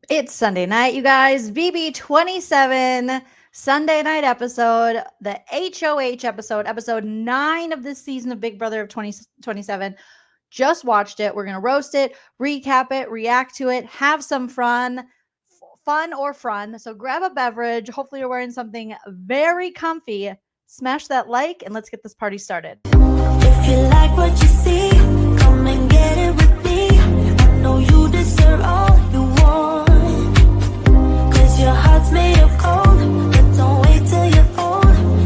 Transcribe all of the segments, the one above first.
It's Sunday night, you guys. BB27 Sunday night episode, the HOH episode, episode 9 of this season of Big Brother of 2027. Just watched it. We're going to roast it, recap it, react to it, have some fun or fun. So grab a beverage. Hopefully, you're wearing something very comfy. Smash that like and let's get this party started. If you like what you see, come and get it with me. I know you deserve all you want. Cause your heart's made of gold, but don't wait till you're old.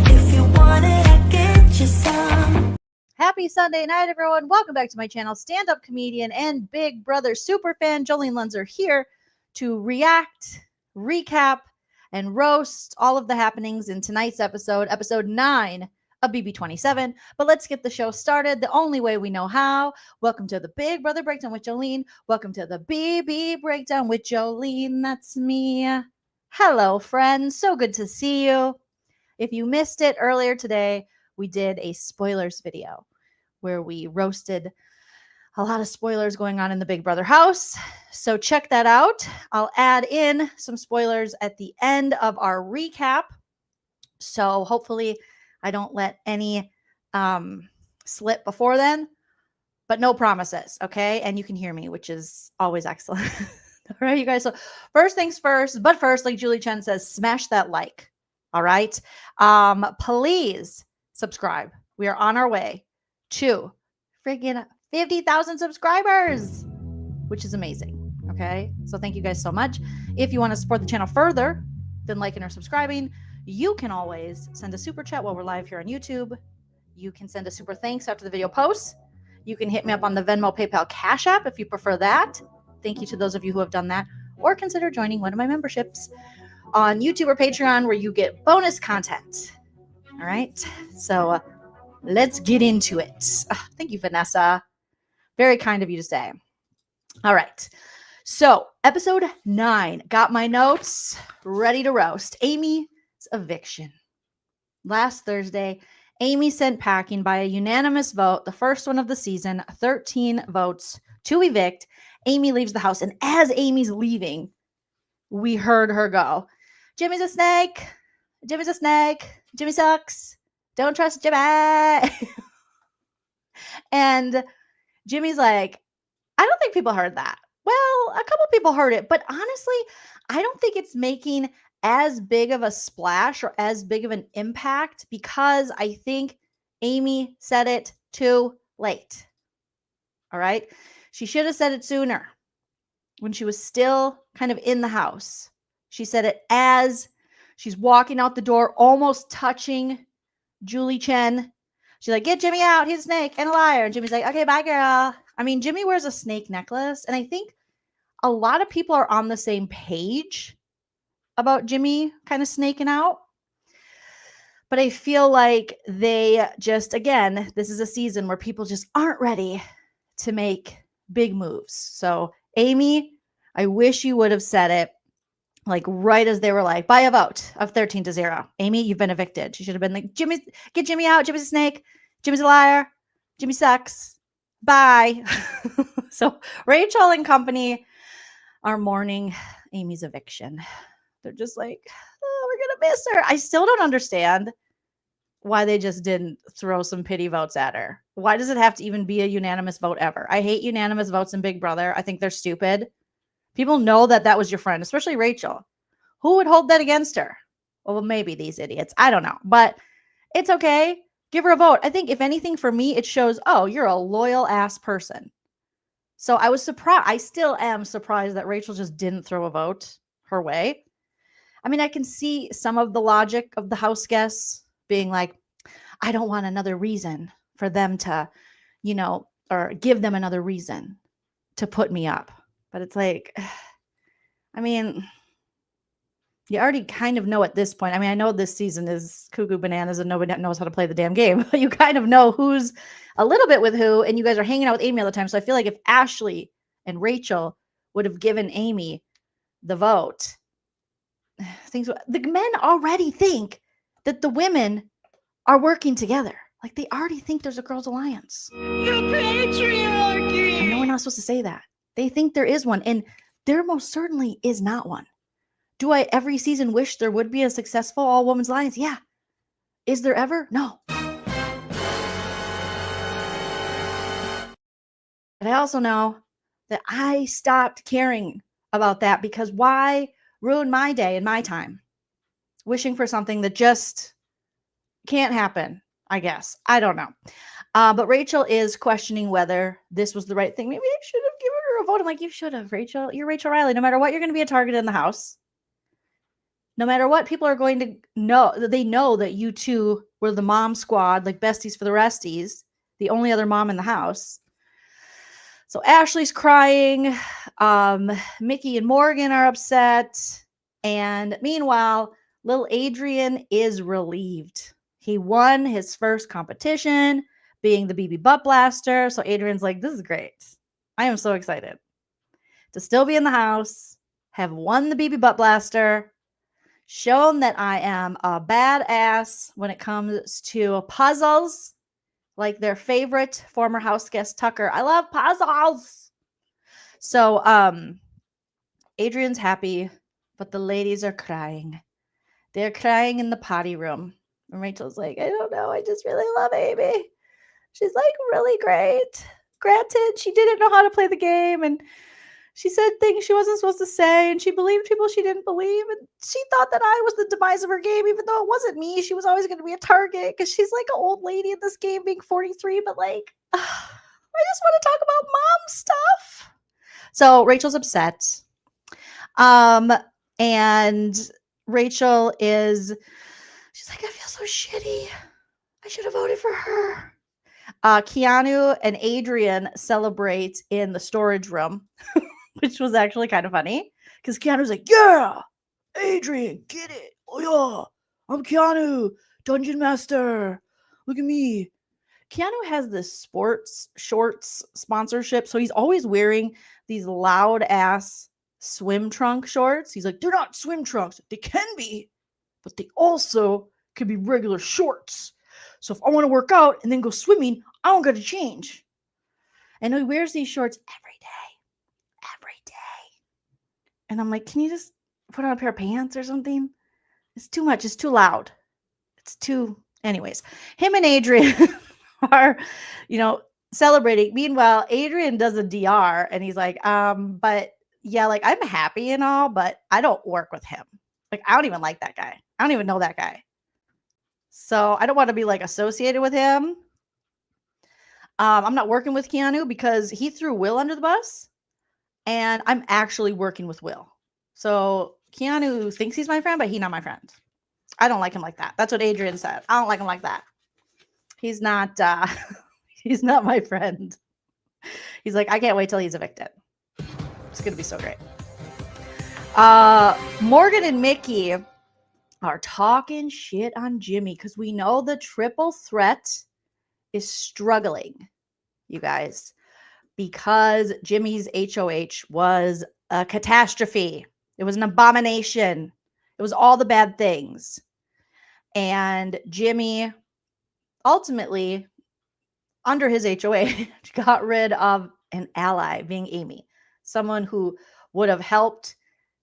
If you want it, I get you some. Happy Sunday night, everyone. Welcome back to my channel. Stand-up comedian and Big Brother superfan Joleen Lunzer here to react, recap, and roast all of the happenings in tonight's episode, episode 9 of BB27. But let's get the show started the only way we know how. Welcome to the Big Brother Breakdown with Joleen. Welcome to the BB Breakdown with Joleen. That's me. Hello, friends. So good to see you. If you missed it earlier today, we did a spoilers video where we roasted a lot of spoilers going on in the Big Brother house. So check that out. I'll add in some spoilers at the end of our recap. So hopefully I don't let any slip before then, but no promises, okay? And you can hear me, which is always excellent. All right, you guys. So first things first, but first, like Julie Chen says, smash that like. All right. Please subscribe. We are on our way to freaking 50,000 subscribers, which is amazing. Okay. So thank you guys so much. If you want to support the channel further than liking or subscribing, you can always send a super chat while we're live here on YouTube. You can send a super thanks after the video posts. You can hit me up on the Venmo, PayPal, Cash App if you prefer that. Thank you to those of you who have done that, or consider joining one of my memberships on YouTube or Patreon where you get bonus content. All right. So let's get into it. Thank you, Vanessa. Very kind of you to say. All right. So episode 9, got my notes ready to roast. Amy's eviction. Last Thursday, Amy sent packing by a unanimous vote, the first one of the season, 13 votes to evict. Amy leaves the house, and as Amy's leaving, we heard her go, Jimmy's a snake. Jimmy's a snake. Jimmy sucks. Don't trust Jimmy. And Jimmy's like, I don't think people heard that. Well, a couple people heard it, but honestly, I don't think it's making as big of a splash or as big of an impact because I think Amy said it too late. All right. She should have said it sooner when she was still kind of in the house. She said it as she's walking out the door, almost touching Julie Chen. She's like, get Jimmy out. He's a snake and a liar. And Jimmy's like, okay, bye, girl. I mean, Jimmy wears a snake necklace. And I think a lot of people are on the same page about Jimmy kind of snaking out. But I feel like they just, again, this is a season where people just aren't ready to make big moves. So, Amy, I wish you would have said it like right as they were like, by a vote of 13-0. Amy, you've been evicted. She should have been like, Jimmy, get Jimmy out. Jimmy's a snake. Jimmy's a liar. Jimmy sucks. Bye. So Rachel and company are mourning Amy's eviction. They're just like, oh, we're going to miss her. I still don't understand why they just didn't throw some pity votes at her. Why does it have to even be a unanimous vote ever? I hate unanimous votes in Big Brother. I think they're stupid. People know that that was your friend, especially Rachel. Who would hold that against her? Well, maybe these idiots. I don't know. But it's okay. Give her a vote. I think if anything for me, it shows, oh, you're a loyal ass person. So I was surprised. I still am surprised that Rachel just didn't throw a vote her way. I mean, I can see some of the logic of the house guests being like, I don't want another reason for them to, or give them another reason to put me up. But it's like, I mean, you already kind of know at this point. I mean, I know this season is cuckoo bananas and nobody knows how to play the damn game. But you kind of know who's a little bit with who, and you guys are hanging out with Amy all the time. So I feel like if Ashley and Rachel would have given Amy the vote, the men already think that the women are working together. Like they already think there's a girls' alliance. The patriarchy. I know we're not supposed to say that. They think there is one. And There most certainly is not one. Do I every season wish there would be a successful all women's alliance? Yeah. Is there ever? No. But I also know that I stopped caring about that because why ruin my day and my time wishing for something that just can't happen, I guess. I don't know. But Rachel is questioning whether this was the right thing. Maybe I should have given her a vote. I'm like, you should have, Rachel. You're Rachel Riley. No matter what, you're going to be a target in the house. No matter what, people are going to know that they know that you two were the mom squad, like besties for the resties, the only other mom in the house. So Ashley's crying. Mickey and Morgan are upset. And meanwhile, little Adrian is relieved. He won his first competition, being the BB Butt Blaster. So Adrian's like, this is great. I am so excited to still be in the house, have won the BB Butt Blaster, shown that I am a badass when it comes to puzzles, like their favorite former house guest Tucker. I love puzzles. So Adrian's happy, but the ladies are crying. They're crying in the potty room. And Rachel's like, I don't know. I just really love Amy. She's like, really great. Granted, she didn't know how to play the game. And she said things she wasn't supposed to say. And she believed people she didn't believe. And she thought that I was the demise of her game, even though it wasn't me. She was always going to be a target because she's like an old lady in this game being 43. But like, I just want to talk about mom stuff. So Rachel's upset. And Rachel she's like, I feel so shitty. I should have voted for her. Keanu and Adrian celebrate in the storage room, which was actually kind of funny because Keanu's like, yeah, Adrian, get it. Oh, yeah, I'm Keanu, Dungeon Master. Look at me. Keanu has this sports shorts sponsorship, so he's always wearing these loud ass swim trunk shorts. He's like, they're not swim trunks. They can be, but they also could be regular shorts. So if I want to work out and then go swimming, I don't got to change. And he wears these shorts every day. And I'm like, can you just put on a pair of pants or something? It's too much. It's too loud. Anyways, him and Adrian are, celebrating. Meanwhile, Adrian does a DR and he's like, but yeah, like I'm happy and all, but I don't work with him. Like, I don't even like that guy. I don't even know that guy. So I don't want to be like associated with him. I'm not working with Keanu because he threw Will under the bus and I'm actually working with Will. So Keanu thinks he's my friend, but he's not my friend. I don't like him like that. That's what Adrian said. I don't like him like that. He's not, he's not my friend. He's like, I can't wait till he's evicted. It's going to be so great. Morgan and Mickey are talking shit on Jimmy because we know the triple threat is struggling, you guys, because Jimmy's HOH was a catastrophe. It was an abomination. It was all the bad things. And Jimmy ultimately, under his HOH, got rid of an ally, being Amy, someone who would have helped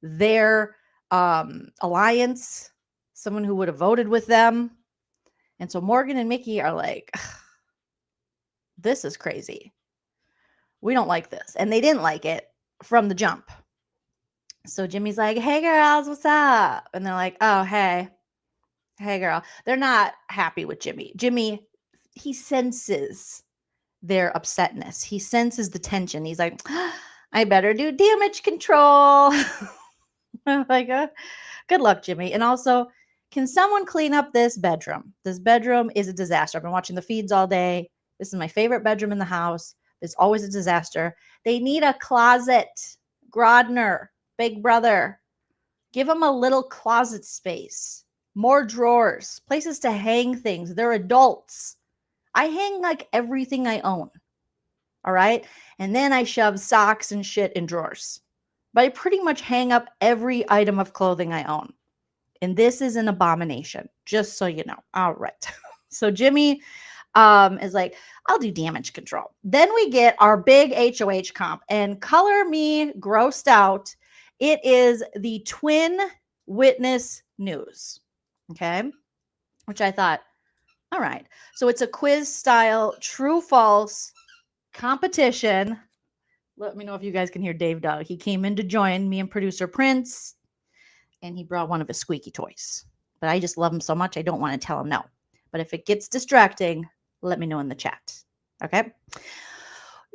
their alliance, someone who would have voted with them. And so Morgan and Mickey are like, this is crazy. We don't like this. And they didn't like it from the jump. So Jimmy's like, hey, girls, what's up? And they're like, oh, hey, girl. They're not happy with Jimmy. Jimmy, he senses their upsetness. He senses the tension. He's like, I better do damage control. Like, good luck, Jimmy. And also, can someone clean up this bedroom? This bedroom is a disaster. I've been watching the feeds all day. This is my favorite bedroom in the house. It's always a disaster. They need a closet. Grodner, Big Brother, give them a little closet space. More drawers, places to hang things. They're adults. I hang like everything I own. All right. And then I shove socks and shit in drawers. But I pretty much hang up every item of clothing I own. And this is an abomination, just so you know. All right. So Jimmy is like, I'll do damage control. Then we get our big HOH comp, and color me grossed out. It is the twin witness news. Okay. Which I thought, all right. So it's a quiz style true false competition. Let me know if you guys can hear Dave Doug. He came in to join me and producer Prince, and he brought one of his squeaky toys. But I just love him so much, I don't want to tell him no. But if it gets distracting, let me know in the chat. Okay.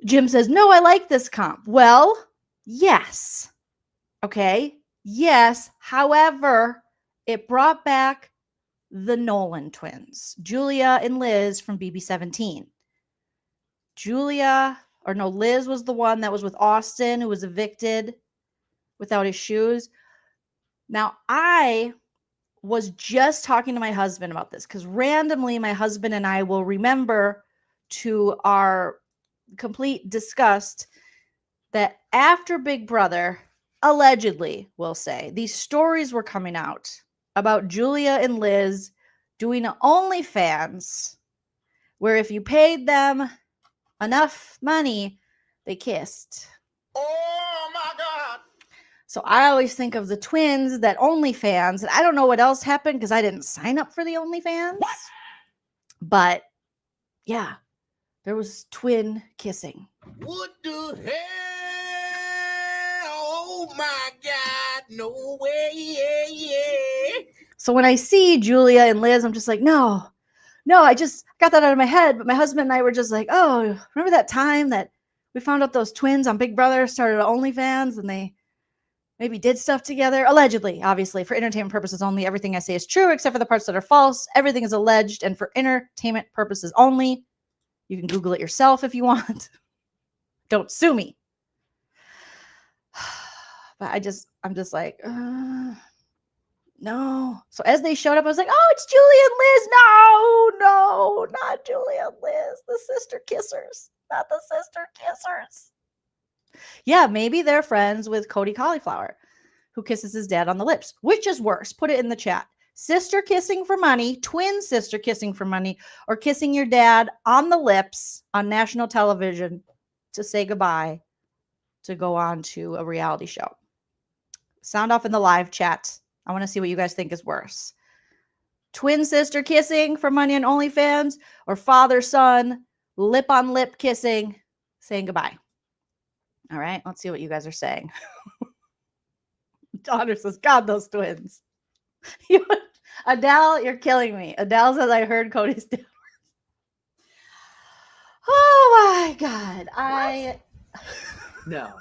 Jim says, no, I like this comp. Well, yes. Okay. Yes. However, it brought back the Nolan twins, Julia and Liz from BB17. Liz was the one that was with Austin, who was evicted without his shoes. Now, I was just talking to my husband about this because randomly my husband and I will remember, to our complete disgust, that after Big Brother, allegedly, we'll say, these stories were coming out about Julia and Liz doing an OnlyFans where if you paid them enough money, they kissed. Oh my God. So I always think of the twins, that OnlyFans, and I don't know what else happened because I didn't sign up for the OnlyFans. What? But yeah, there was twin kissing. What the hell? Oh my God. No way. Yeah. So when I see Julia and Liz, I'm just like, no, I just got that out of my head. But my husband and I were just like, oh, remember that time that we found out those twins on Big Brother started OnlyFans and they maybe did stuff together? Allegedly, obviously, for entertainment purposes only. Everything I say is true except for the parts that are false. Everything is alleged and for entertainment purposes only. You can Google it yourself if you want. Don't sue me. But I'm just like, no. So as they showed up, I was like, oh, it's Julia and Liz. No, not Julia and Liz. The sister kissers, not the sister kissers. Yeah, maybe they're friends with Cody Cauliflower, who kisses his dad on the lips. Which is worse? Put it in the chat. Sister kissing for money, twin sister kissing for money, or kissing your dad on the lips on national television to say goodbye to go on to a reality show. Sound off in the live chat. I want to see what you guys think is worse. Twin sister kissing for money on OnlyFans, or father-son lip on lip kissing, saying goodbye. All right, let's see what you guys are saying. Daughter says, God, those twins. Adele, you're killing me. Adele says, I heard Cody's dad. Oh my God. No.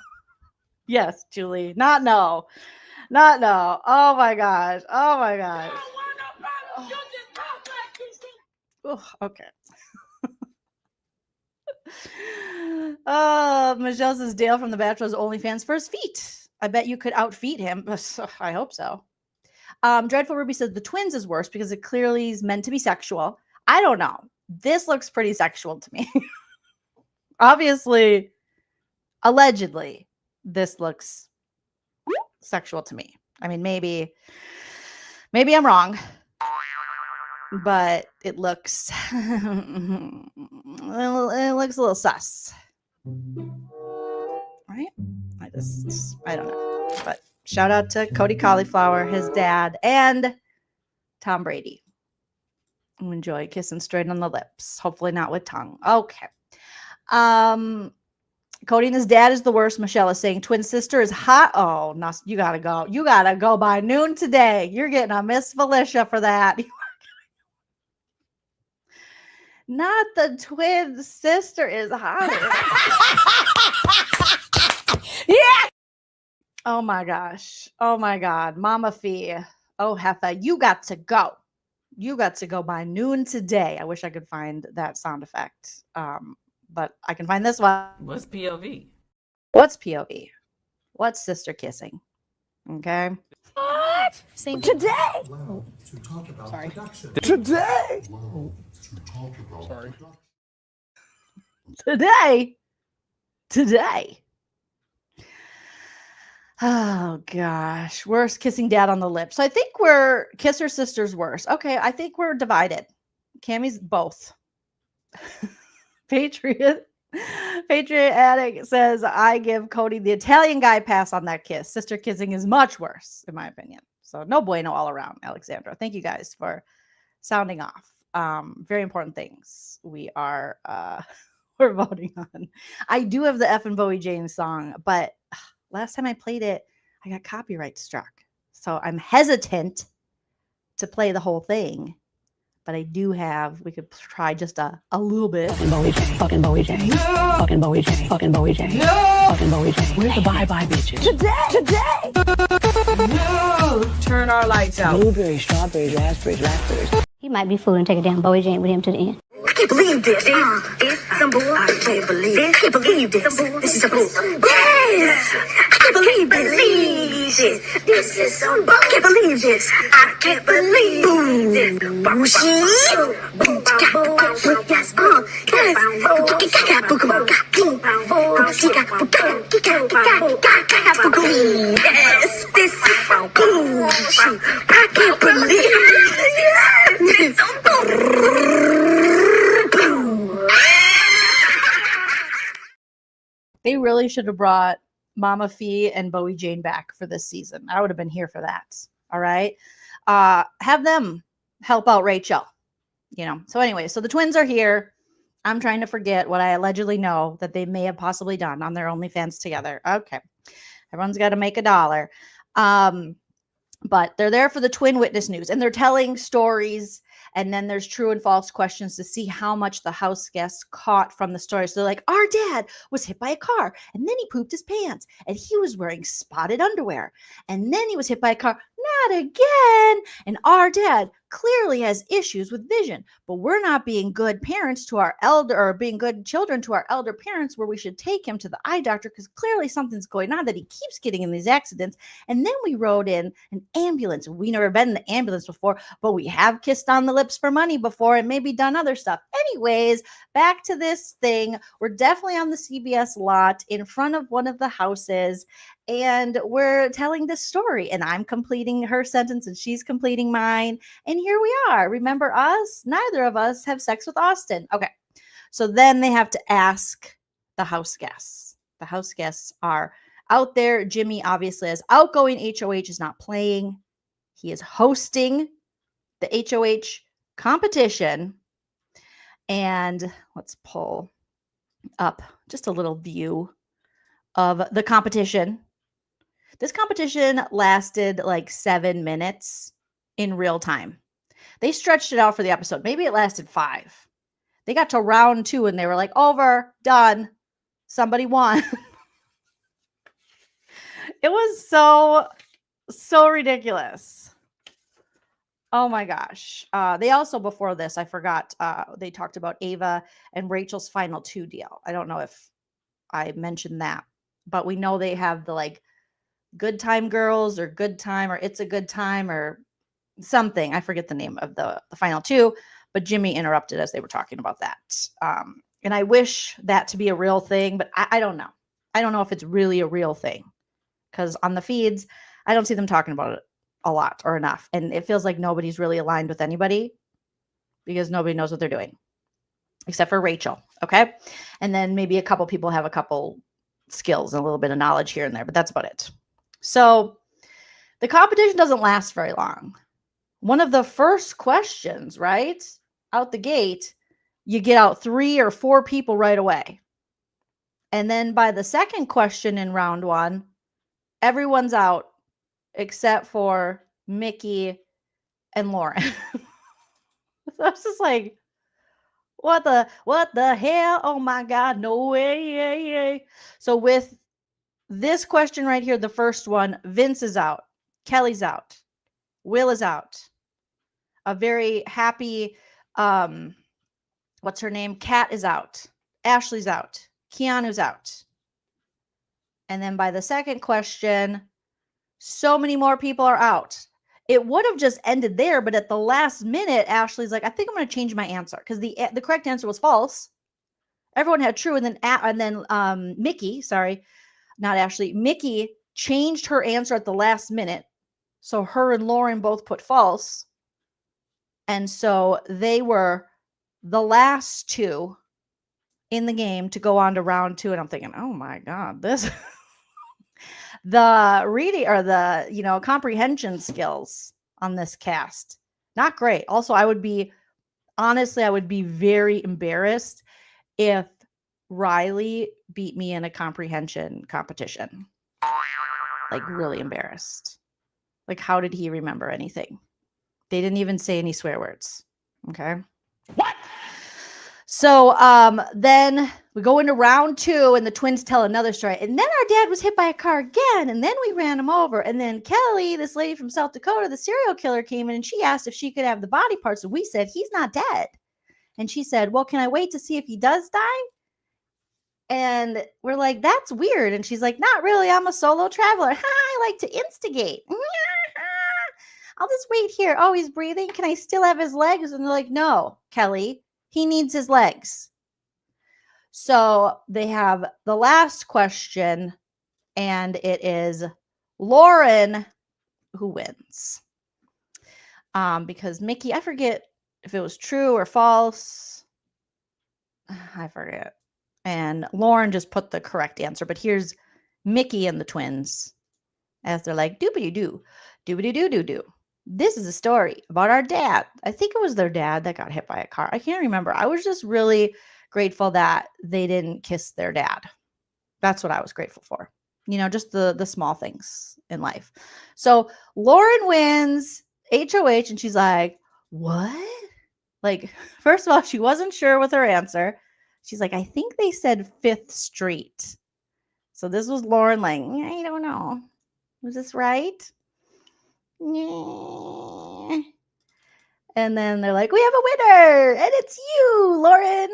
Yes, Julie. Not no. Oh my gosh. Oh, okay. Michelle says Dale from The Bachelor's OnlyFans for his feet. I bet you could outfeat him. I hope so. Dreadful Ruby says the twins is worse because it clearly is meant to be sexual. I don't know. This looks pretty sexual to me. Obviously, allegedly, this looks sexual to me. I mean, maybe I'm wrong, but it looks it looks a little sus, right? I don't know, but shout out to Cody Cauliflower, his dad, and Tom Brady, who enjoy kissing straight on the lips. Hopefully not with tongue. Okay. Cody and his dad is the worst. Michelle is saying twin sister is hot. Oh, no, you gotta go. You gotta go by noon today. You're getting a Miss Felicia for that. Not the twin sister is hot. Yeah. Oh my gosh. Oh my God. Mama Fee. Oh, Heffa, you got to go. You got to go by noon today. I wish I could find that sound effect. But I can find this one. What's POV? What's POV? What's sister kissing? Okay. What? Same Today. Well, to talk about Sorry. production. Today. Well, to talk about production. Today. Oh gosh. Worst kissing dad on the lips. So I think we're kisser sisters worse. Okay, I think we're divided. Cammy's both. Patriot Addict says, I give Cody the Italian guy pass on that kiss. Sister kissing is much worse, in my opinion. So no bueno all around, Alexandra. Thank you guys for sounding off. Very important things we are we're voting on. I do have the F and Bowie James song, but last time I played it, I got copyright struck. So I'm hesitant to play the whole thing. But I do have, we could try just a little bit. Fucking Bowie J. Fucking Bowie J. No. Fucking Bowie J. Fucking Bowie J. No. Fucking Bowie J. Where's the bye-bye bitches? Today. No. Turn our lights out. Blueberries, strawberries, raspberries. He might be fooling, take a damn Bowie Jane with him to the end. I can't believe this. It's some bull. I can't believe this. I can't believe this. This is some bull. Yes! I can't believe this. This is some bull. I can't believe this. I can't believe this. Boom, boom, boom, yes, yes, this is some bull. I can't believe this. They really should have brought Mama Fee and Bowie Jane back for this season. I would have been here for that. All right. Have them help out Rachel. So anyway, so the twins are here. I'm trying to forget what I allegedly know that they may have possibly done on their OnlyFans together. Okay. Everyone's got to make $1. But they're there for the twin witness news, and they're telling stories. And then there's true and false questions to see how much the house guests caught from the story. So they're like, our dad was hit by a car, and then he pooped his pants, and he was wearing spotted underwear. And then he was hit by a car. Not again. And our dad clearly has issues with vision, but we're not being good parents to our elder, or being good children to our elder parents, where we should take him to the eye doctor because clearly something's going on that he keeps getting in these accidents. And then we rode in an ambulance. We never been in the ambulance before, but we have kissed on the lips for money before and maybe done other stuff. Anyways, back to this thing. We're definitely on the CBS lot in front of one of the houses, and we're telling this story, and I'm completing her sentence and she's completing mine. And here we are. Remember us? Neither of us have sex with Austin. Okay. So then they have to ask the house guests. The house guests are out there. Jimmy, obviously, as outgoing HOH, is not playing. He is hosting the HOH competition. And let's pull up just a little view of the competition. This competition lasted like 7 minutes in real time. They stretched it out for the episode. Maybe it lasted 5. They got to round 2 and they were like, over, done. Somebody won. It was so ridiculous. Oh my gosh. They also, before this, I forgot, they talked about Ava and Rachel's final 2 deal. I don't know if I mentioned that, but we know they have the like Good Time Girls or Good Time or It's a Good Time or something. I forget the name of the final 2, but Jimmy interrupted as they were talking about that. And I wish that to be a real thing, but I don't know. I don't know if it's really a real thing, because on the feeds, I don't see them talking about it a lot or enough. And it feels like nobody's really aligned with anybody because nobody knows what they're doing except for Rachel. Okay. And then maybe a couple people have a couple skills and a little bit of knowledge here and there, but that's about it. So the competition doesn't last very long. One of the first questions, right out the gate, you get out 3 or 4 people right away. And then by the second question in round 1, everyone's out except for Mickey and Lauren. So I was just like, what the hell? Oh my God, no way. So with this question right here, the first one, Vince is out. Kelly's out. Will is out. A very happy, what's her name? Kat is out. Ashley's out. Keanu's out. And then by the second question, so many more people are out. It would have just ended there, but at the last minute, Ashley's like, I think I'm going to change my answer, because the correct answer was false. Everyone had true, and then Mickey, sorry, not Ashley, Mickey changed her answer at the last minute. So her and Lauren both put false. And so they were the last two in the game to go on to round 2, and I'm thinking, "Oh my god, this the reading or the, comprehension skills on this cast, not great." Also, I would be very embarrassed if Riley beat me in a comprehension competition. Like, really embarrassed. Like, how did he remember anything? They didn't even say any swear words. Okay. What? So then we go into round 2 and the twins tell another story. And then our dad was hit by a car again. And then we ran him over. And then Kelly, this lady from South Dakota, the serial killer, came in and she asked if she could have the body parts. And we said, he's not dead. And she said, well, can I wait to see if he does die? And we're like, that's weird. And she's like, not really. I'm a solo traveler. I like to instigate. I'll just wait here. Oh, he's breathing. Can I still have his legs? And they're like, no, Kelly, he needs his legs. So they have the last question, and it is Lauren who wins. Because Mickey, I forget if it was true or false. I forget. And Lauren just put the correct answer. But here's Mickey and the twins as they're like, doobity-doo, doobity-doo-doo-doo. This is a story about our dad. I think it was their dad that got hit by a car. I can't remember. I was just really grateful that they didn't kiss their dad. That's what I was grateful for. Just the small things in life. So Lauren wins HOH, and she's like, what? Like, first of all, she wasn't sure with her answer. She's like, I think they said 5th Street. So this was Lauren like, I don't know. Was this right? Yeah. And then they're like, we have a winner, and it's you, Lauren.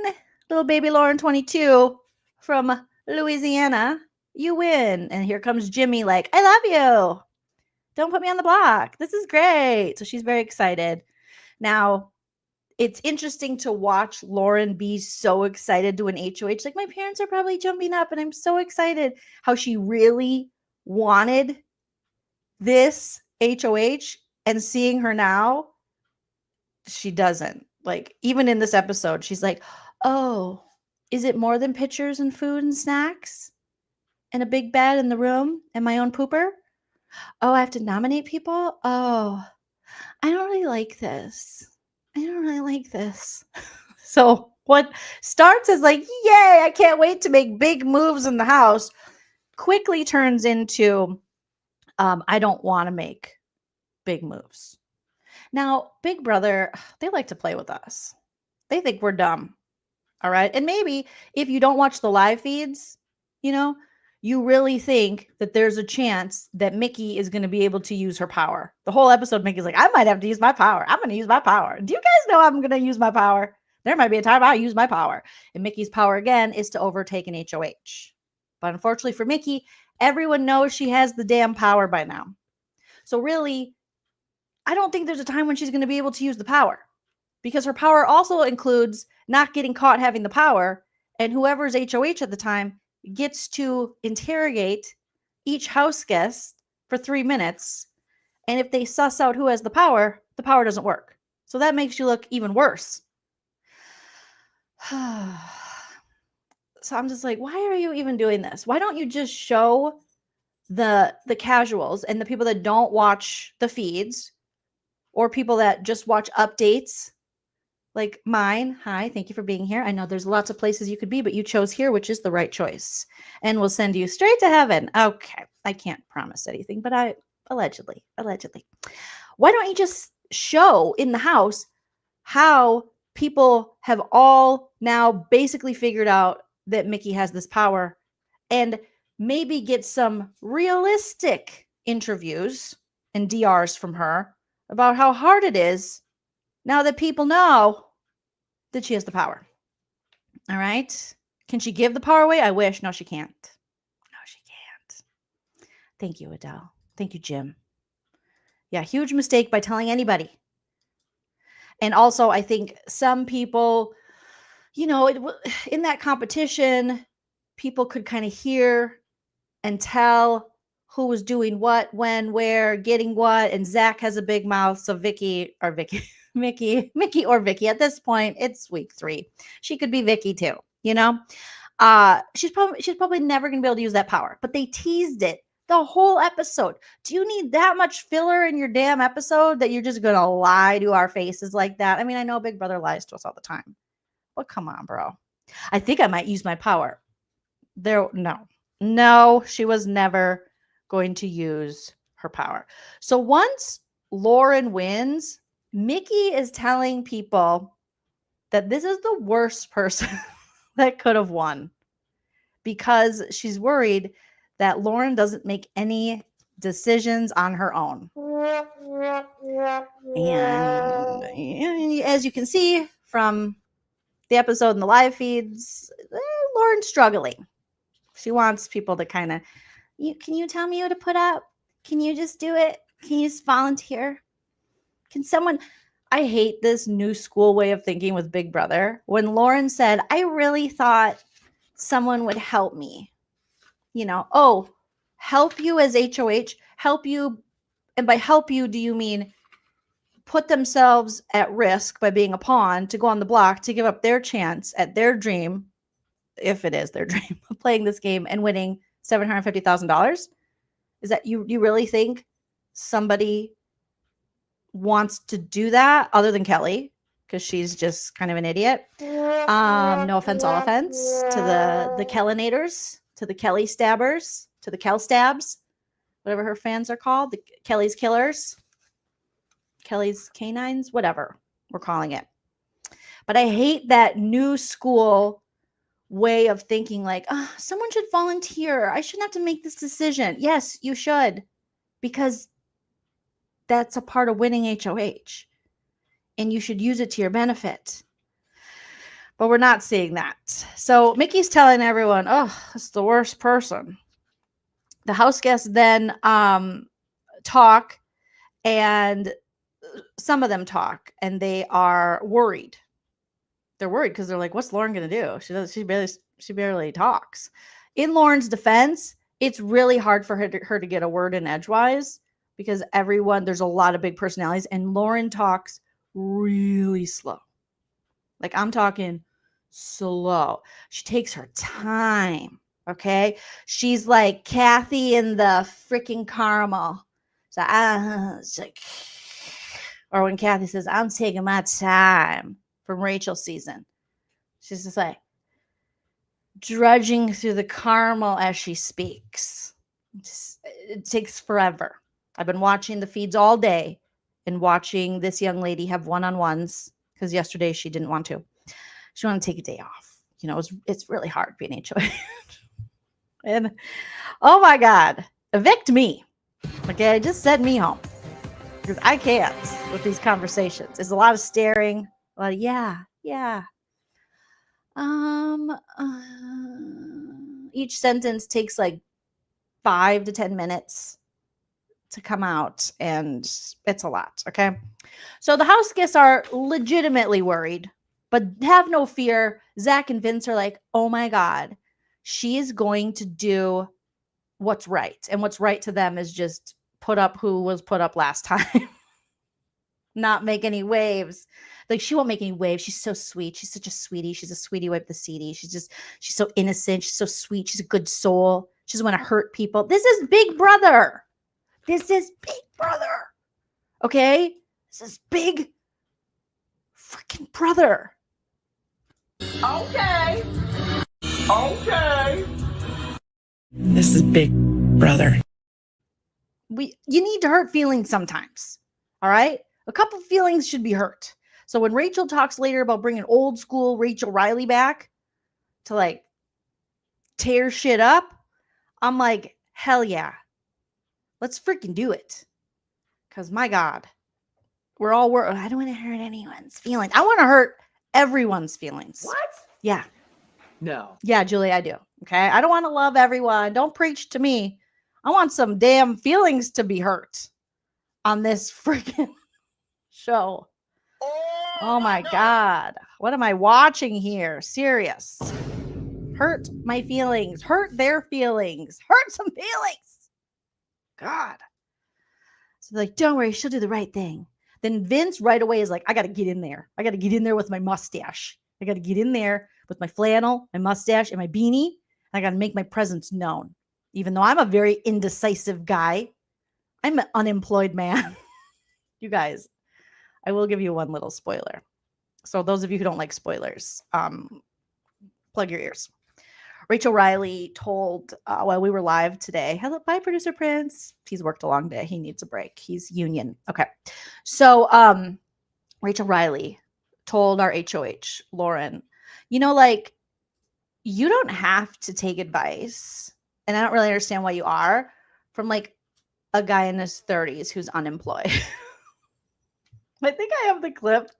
Little baby Lauren 22 from Louisiana. You win. And here comes Jimmy like, I love you. Don't put me on the block. This is great. So she's very excited. Now, it's interesting to watch Lauren be so excited to an HOH. Like, my parents are probably jumping up, and I'm so excited how she really wanted this HOH, and seeing her now, she doesn't. Like, even in this episode, she's like, oh, is it more than pictures and food and snacks and a big bed in the room and my own pooper? Oh, I have to nominate people? Oh, I don't really like this. So what starts as like, yay, I can't wait to make big moves in the house, quickly turns into, I don't want to make big moves. Now, Big Brother, they like to play with us. They think we're dumb. All right. And maybe if you don't watch the live feeds, you really think that there's a chance that Mickey is going to be able to use her power. The whole episode, Mickey's like, I might have to use my power. I'm going to use my power. Do you guys know I'm going to use my power? There might be a time I use my power. And Mickey's power, again, is to overtake an HOH. But unfortunately for Mickey, everyone knows she has the damn power by now. So really, I don't think there's a time when she's going to be able to use the power, because her power also includes not getting caught having the power, and whoever's HOH at the time gets to interrogate each house guest for 3 minutes. And if they suss out who has the power doesn't work. So that makes you look even worse. So I'm just like, why are you even doing this? Why don't you just show the casuals and the people that don't watch the feeds, or people that just watch updates like mine? Hi, thank you for being here. I know there's lots of places you could be, but you chose here, which is the right choice. And we'll send you straight to heaven. Okay. I can't promise anything, but I allegedly. Why don't you just show in the house how people have all now basically figured out that Mickey has this power, and maybe get some realistic interviews and DRs from her about how hard it is now that people know that she has the power. All right. Can she give the power away? I wish. No, she can't. Thank you, Adele. Thank you, Jim. Yeah, huge mistake by telling anybody. And also, I think some people, in that competition, people could kind of hear and tell who was doing what, when, where, getting what. And Zach has a big mouth. So Vicky, Mickey or Vicky. At this point, it's week 3. She could be Vicky too, you know? She's probably never gonna be able to use that power, but they teased it the whole episode. Do you need that much filler in your damn episode that you're just gonna lie to our faces like that? I mean, I know Big Brother lies to us all the time, but come on, bro. I think I might use my power. No, she was never going to use her power. So once Lauren wins, Mickey is telling people that this is the worst person that could have won because she's worried that Lauren doesn't make any decisions on her own. And as you can see from the episode in the live feeds, Lauren's struggling. She wants people to kind of, can you tell me what to put up? Can you just do it? Can you just volunteer? Can someone, I hate this new school way of thinking with Big Brother. When Lauren said, I really thought someone would help me. You know, oh, help you as HOH, help you. And by help you, do you mean put themselves at risk by being a pawn to go on the block to give up their chance at their dream, if it is their dream, of playing this game and winning $750,000? Is that you really think somebody wants to do that other than Kelly? Because she's just kind of an idiot. No offense, all offense to the Kellinators, to the Kelly stabbers, to the Kel stabs, whatever her fans are called, the Kelly's killers, Kelly's canines, whatever we're calling it. But I hate that new school way of thinking like, oh, someone should volunteer. I shouldn't have to make this decision. Yes, you should, because that's a part of winning HOH and you should use it to your benefit. But we're not seeing that. So Mickey's telling everyone, oh, that's the worst person. The house guests then talk, and some of them talk, and they are worried. They're worried because they're like, what's Lauren going to do? She barely talks. In Lauren's defense, it's really hard for her to get a word in edgewise because there's a lot of big personalities, and Lauren talks really slow. Like, I'm talking slow. She takes her time. Okay. She's like Kathy in the freaking caramel. So it's like, or when Kathy says, I'm taking my time from Rachel's season. She's just like drudging through the caramel as she speaks. It takes forever. I've been watching the feeds all day and watching this young lady have one-on-ones because yesterday she didn't want to. She wanted to take a day off. You know, it's really hard being HOH. And oh my God, evict me. Okay, just send me home because I can't with these conversations. It's a lot of staring. A lot of yeah. Each sentence takes like 5 to 10 minutes to come out, and it's a lot. Okay, so the house guests are legitimately worried, but have no fear. Zach and Vince are like, oh my God, she is going to do what's right. And what's right to them is just put up who was put up last time. Not make any waves. Like, she won't make any waves. She's so sweet. She's such a sweetie. She's a sweetie wipe the seedy. She's so innocent. She's so sweet. She's a good soul. She doesn't want to hurt people. This is Big Brother. Okay? This is Big freaking Brother. Okay. This is Big Brother. You need to hurt feelings sometimes. All right? A couple feelings should be hurt. So when Rachel talks later about bringing old school Rachel Riley back to like tear shit up, I'm like, hell yeah. Let's freaking do it. Because my God, we're all I don't want to hurt anyone's feelings. I want to hurt everyone's feelings. What? Yeah. No. Yeah, Julie, I do. Okay. I don't want to love everyone. Don't preach to me. I want some damn feelings to be hurt on this freaking show. Oh my God. What am I watching here? Serious. Hurt my feelings. Hurt their feelings. Hurt some feelings. God. So like, don't worry, she'll do the right thing. then Vince right away is like, I got to get in there. I got to get in there with my mustache. I got to get in there with my flannel, my mustache, and my beanie. I got to make my presence known. Even though I'm a very indecisive guy, I'm an unemployed man. You guys, I will give you one little spoiler. So those of you who don't like spoilers, plug your ears. Rachel Riley told while we were live today, hello, bye, producer Prince. He's worked a long day. He needs a break. He's union. Okay. So Rachel Riley told our HOH, Lauren, you know, like, you don't have to take advice. And I don't really understand why you are from like a guy in his 30s who's unemployed. I think I have the clip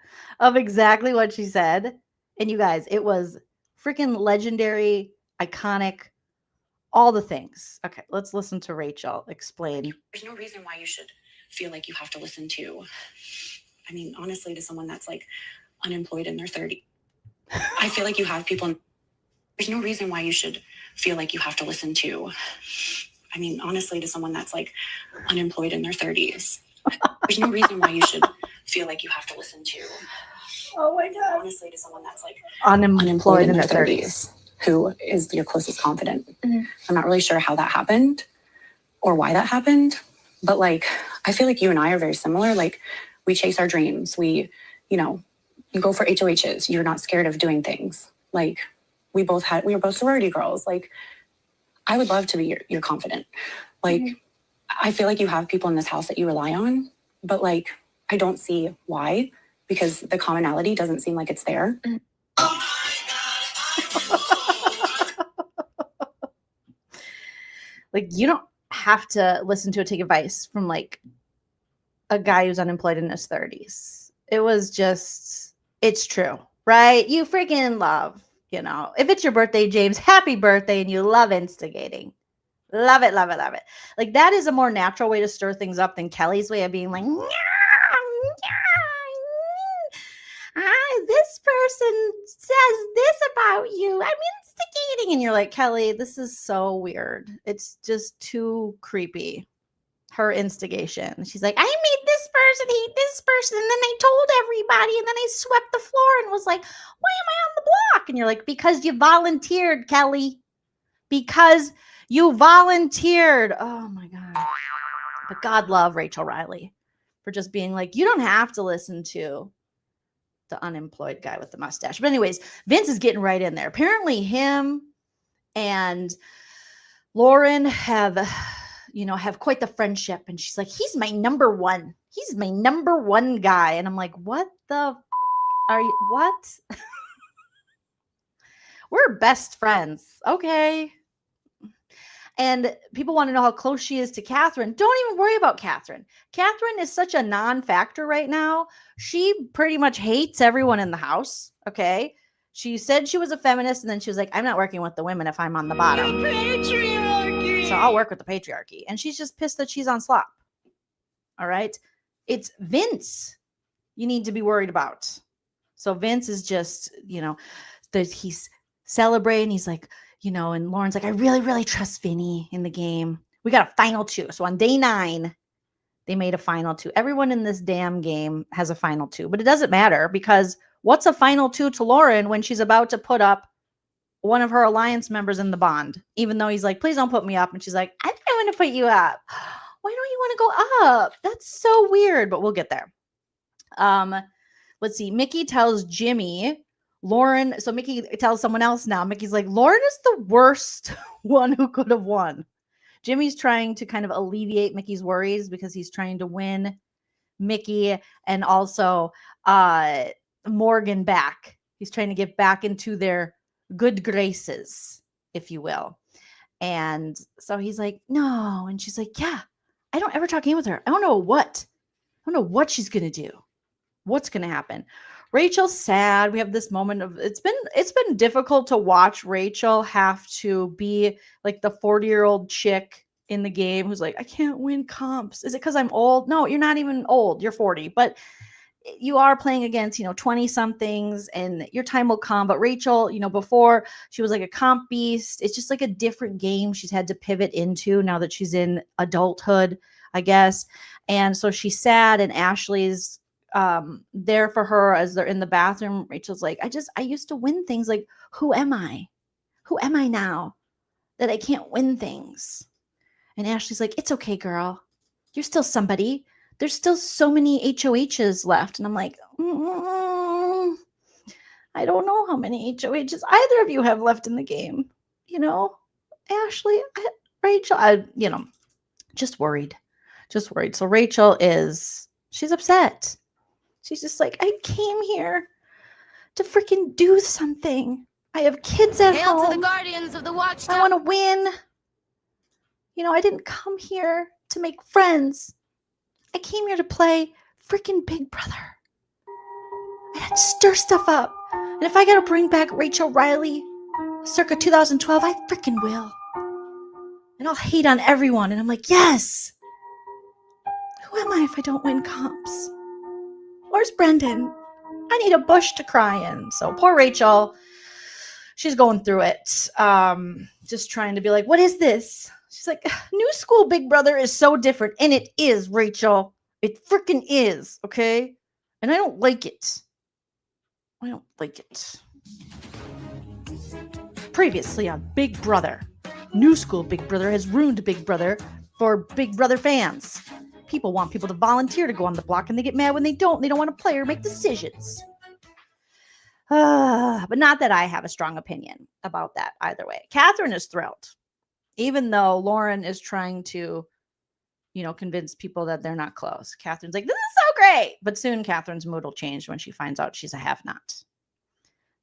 of exactly what she said. And you guys, it was freaking legendary, iconic, all the things. Okay, let's listen to Rachel explain. There's no reason why you should feel like you have to listen to, I mean, honestly, to someone that's like unemployed in their 30s. I feel like you have people, there's no reason why you should feel like you have to listen to, I mean, honestly, to someone that's like unemployed in their 30s. There's no reason why you should feel like you have to listen to, Oh my God. honestly, to someone that's like Unemployed in their 30s. who is your closest confidant. I'm not really sure how that happened or why that happened, but like, I feel like you and I are very similar. Like, we chase our dreams. We, you know, you go for HOHs. You're not scared of doing things. Like, we were both sorority girls. Like, I would love to be your confidant. Like, I feel like you have people in this house that you rely on, but like, I don't see why, because the commonality doesn't seem like it's there. Like, you don't have to listen to or take advice from like a guy who's unemployed in his 30s. It was just, it's true, right? You freaking love, you know, if it's your birthday, James, happy birthday, and you love instigating. Love it, love it, love it. Like, that is a more natural way to stir things up than Kelly's way of being like, this person says this about you. I'm instigating. And you're like, Kelly, this is so weird. It's just too creepy. Her instigation. She's like, I made this person hate this person. And then I told everybody. And then I swept the floor and was like, why am I on the block? And you're like, because you volunteered, Kelly. Because you volunteered. Oh my God. But God love Rachel Riley for just being like, you don't have to listen to the unemployed guy with the mustache. But anyways, Vince is getting right in there. Apparently him and Lauren have quite the friendship. And she's like, he's my number one. He's my number one guy. And I'm like, what the are you? What? We're best friends. Okay. And people want to know how close she is to Catherine. Don't even worry about Catherine. Catherine is such a non-factor right now. She pretty much hates everyone in the house. Okay. She said she was a feminist, and then she was like, I'm not working with the women if I'm on the bottom. So I'll work with the patriarchy. And she's just pissed that she's on slop. All right. It's Vince you need to be worried about. So Vince is just, that he's celebrating. He's like, and Lauren's like, I really, really trust Vinny in the game. We got a final 2. So on day 9, they made a final 2. Everyone in this damn game has a final 2, but it doesn't matter, because what's a final 2 to Lauren when she's about to put up one of her alliance members in the bond, even though he's like, please don't put me up. And she's like, I think I want to put you up. Why don't you want to go up? That's so weird, but we'll get there. Let's see. Mickey tells Jimmy, Lauren. So Mickey tells someone else now. Mickey's like, Lauren is the worst one who could have won. Jimmy's trying to kind of alleviate Mickey's worries because he's trying to win Mickey and also Morgan back. He's trying to get back into their good graces, if you will. And so he's like, no. And she's like, yeah, I don't ever talk game with her. I don't know what she's going to do. What's going to happen? Rachel's sad. We have this moment of, it's been difficult to watch Rachel have to be like the 40-year-old chick in the game who's like, I can't win comps. Is it because I'm old? No, you're not even old. You're 40, but you are playing against, 20 somethings, and your time will come. But Rachel, before she was like a comp beast. It's just like a different game she's had to pivot into now that she's in adulthood, I guess. And so she's sad, and Ashley's there for her as they're in the bathroom. Rachel's like, I used to win things. Like, who am I? Who am I now that I can't win things? And Ashley's like, it's okay, girl. You're still somebody. There's still so many HOHs left. And I'm like, I don't know how many HOHs either of you have left in the game. You know, Ashley, Rachel, just worried. Just worried. So Rachel she's upset. She's just like, I came here to freaking do something. I have kids at home. Hail to the guardians of the watchtower. I want to win. I didn't come here to make friends. I came here to play freaking Big Brother. I had to stir stuff up. And if I got to bring back Rachel Riley circa 2012, I freaking will. And I'll hate on everyone. And I'm like, yes. Who am I if I don't win comps? Where's Brendan? I need a bush to cry in. So poor Rachel. She's going through it. Just trying to be like, what is this? She's like, new school Big Brother is so different. And it is, Rachel. It freaking is. Okay? And I don't like it. I don't like it. Previously on Big Brother. New school Big Brother has ruined Big Brother for Big Brother fans. People want people to volunteer to go on the block, and they get mad when they don't. They don't want to play or make decisions. But not that I have a strong opinion about that either way. Catherine is thrilled, even though Lauren is trying to, convince people that they're not close. Catherine's like, this is so great. But soon Catherine's mood will change when she finds out she's a have-not.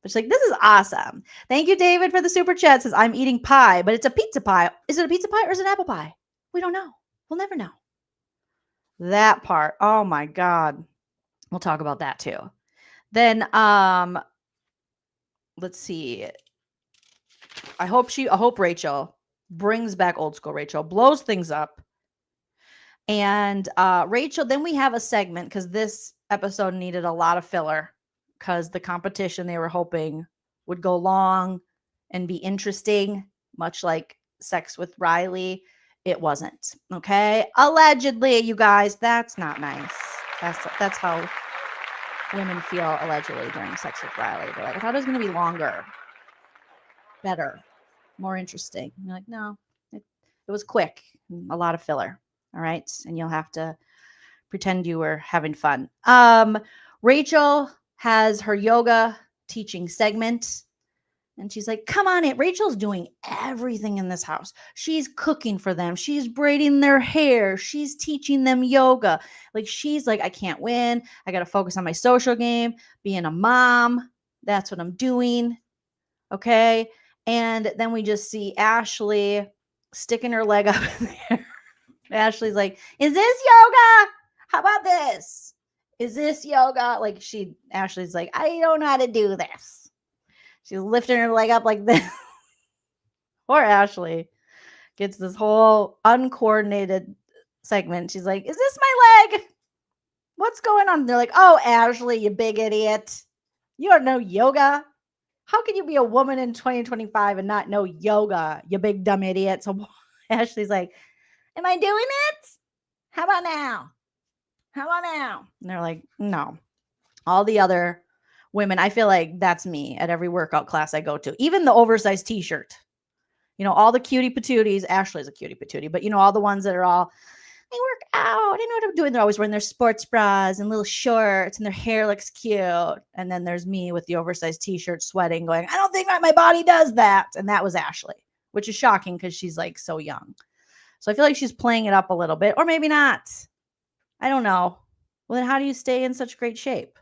But she's like, this is awesome. Thank you, David, for the super chat. Says, I'm eating pie, but it's a pizza pie. Is it a pizza pie or is it an apple pie? We don't know. We'll never know. That part. Oh my God. We'll talk about that too. Then, let's see. I hope Rachel brings back old school Rachel, blows things up. And Rachel, then we have a segment because this episode needed a lot of filler because the competition they were hoping would go long and be interesting, much like Sex with Riley. It wasn't. Okay. Allegedly, you guys, that's not nice. That's how women feel allegedly during Sex with Riley. They're like, I thought it was going to be longer, better, more interesting. And you're like, no, it was quick, a lot of filler. All right. And you'll have to pretend you were having fun. Rachel has her yoga teaching segment. And she's like, come on in. Rachel's doing everything in this house. She's cooking for them. She's braiding their hair. She's teaching them yoga. Like, she's like, I can't win. I got to focus on my social game, being a mom. That's what I'm doing. Okay. And then we just see Ashley sticking her leg up in there. Ashley's like, is this yoga? How about this? Is this yoga? Like, Ashley's like, I don't know how to do this. She's lifting her leg up like this. Poor Ashley gets this whole uncoordinated segment. She's like, is this my leg? What's going on? They're like, oh, Ashley, you big idiot. You don't know yoga. How can you be a woman in 2025 and not know yoga, you big dumb idiot? So Ashley's like, am I doing it? How about now? How about now? And they're like, no. All the other women, I feel like that's me at every workout class I go to. Even the oversized t-shirt. All the cutie patooties. Ashley's a cutie patootie, but all the ones that are all, I work out. I know what I'm doing. They're always wearing their sports bras and little shorts and their hair looks cute. And then there's me with the oversized t-shirt sweating going, I don't think my body does that. And that was Ashley, which is shocking because she's like so young. So I feel like she's playing it up a little bit, or maybe not. I don't know. Well, then how do you stay in such great shape?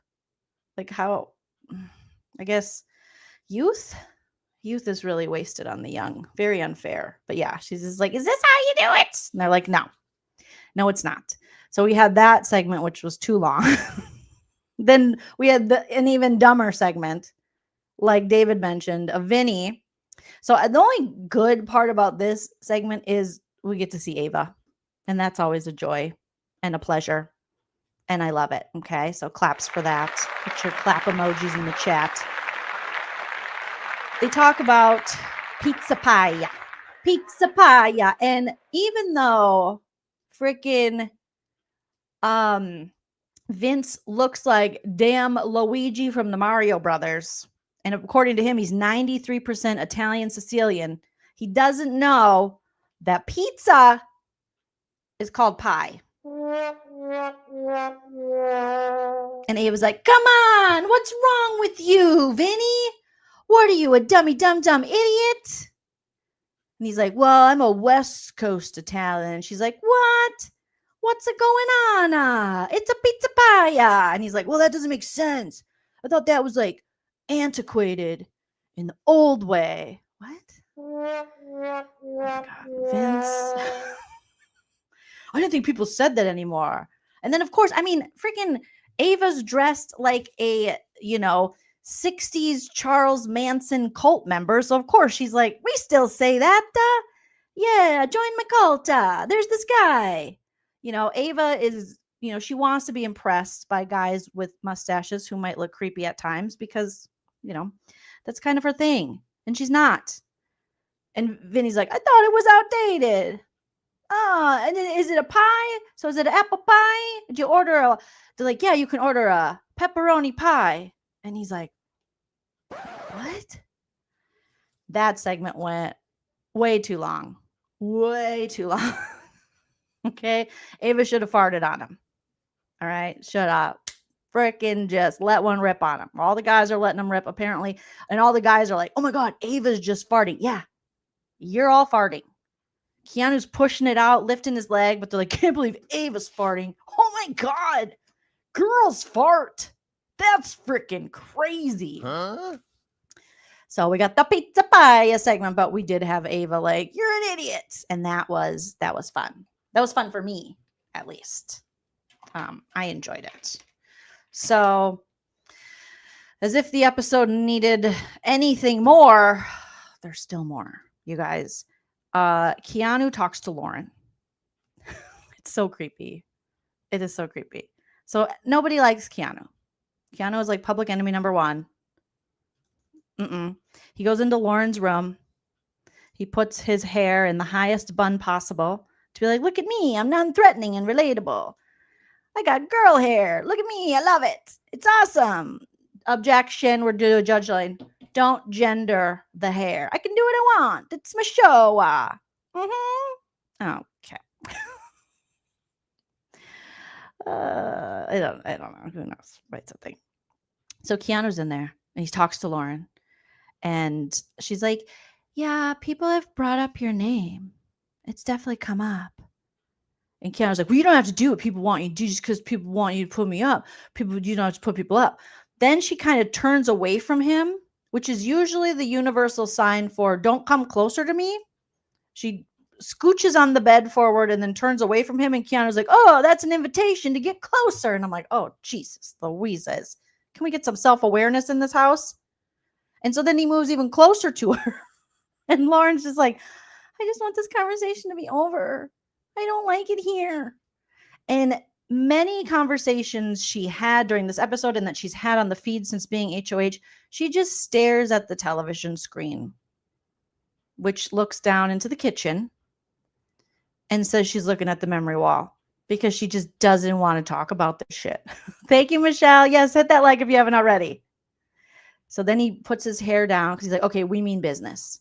Like, how? I guess youth is really wasted on the young. Very unfair. But yeah, she's just like, is this how you do it? And they're like, no, it's not. So we had that segment, which was too long. Then we had an even dumber segment, like David mentioned, of Vinny. So the only good part about this segment is we get to see Ava. And that's always a joy and a pleasure. And I love it. Okay. So claps for that. Put your clap emojis in the chat. They talk about pizza pie. And even though freaking Vince looks like damn Luigi from the Mario Brothers. And according to him, he's 93% Italian Sicilian. He doesn't know that pizza is called pie. And Ava's like, come on, what's wrong with you, Vinny? What are you, a dummy, dumb idiot? And he's like, well, I'm a West Coast Italian. And she's like, what? What's it going on? It's a pizza pie. And he's like, well, that doesn't make sense. I thought that was like antiquated in the old way. What? Oh my God, Vince. I didn't think people said that anymore. And then, of course, I mean, freaking Ava's dressed like a, 60s Charles Manson cult member. So, of course, she's like, we still say that. Yeah, join my cult. There's this guy. Ava is, she wants to be impressed by guys with mustaches who might look creepy at times because, that's kind of her thing. And she's not. And Vinny's like, I thought it was outdated. And then is it a pie? So is it an apple pie? Did you order they're like, yeah, you can order a pepperoni pie. And he's like, what? That segment went way too long. Way too long. Okay. Ava should have farted on him. All right. Shut up. Frickin' just let one rip on him. All the guys are letting him rip, apparently. And all the guys are like, oh my God, Ava's just farting. Yeah. You're all farting. Keanu's pushing it out, lifting his leg, but they're like, can't believe Ava's farting. Oh my God. Girls fart. That's freaking crazy. Huh? So we got the pizza pie segment, but we did have Ava like, you're an idiot. And that was fun. That was fun for me, at least. I enjoyed it. So as if the episode needed anything more, there's still more, you guys. Keanu talks to Lauren. It's so creepy. It is so creepy. So nobody likes Keanu. Keanu is like public enemy number one. He goes into Lauren's room. He puts his hair in the highest bun possible to be like, look at me. I'm non-threatening and relatable. I got girl hair. Look at me. I love it. It's awesome. Objection. We're doing a judge line. Don't gender the hair. I can do what I want. It's my show. Okay. I don't know. Who knows? Write something. So Keanu's in there and he talks to Lauren and she's like, yeah, people have brought up your name. It's definitely come up. And Keanu's like, well, you don't have to do what people want you to do just because people want you to put me up. You don't have to put people up. Then she kind of turns away from him, which is usually the universal sign for don't come closer to me. She scooches on the bed forward and then turns away from him. And Keanu's like, oh, that's an invitation to get closer. And I'm like, oh, Jesus, Louises. Can we get some self-awareness in this house? And so then he moves even closer to her. And Lauren's just like, I just want this conversation to be over. I don't like it here. And many conversations she had during this episode and that she's had on the feed since being HOH, she just stares at the television screen, which looks down into the kitchen and says she's looking at the memory wall because she just doesn't want to talk about this shit. Thank you, Michelle. Yes, hit that like if you haven't already. So then he puts his hair down because he's like, okay, we mean business.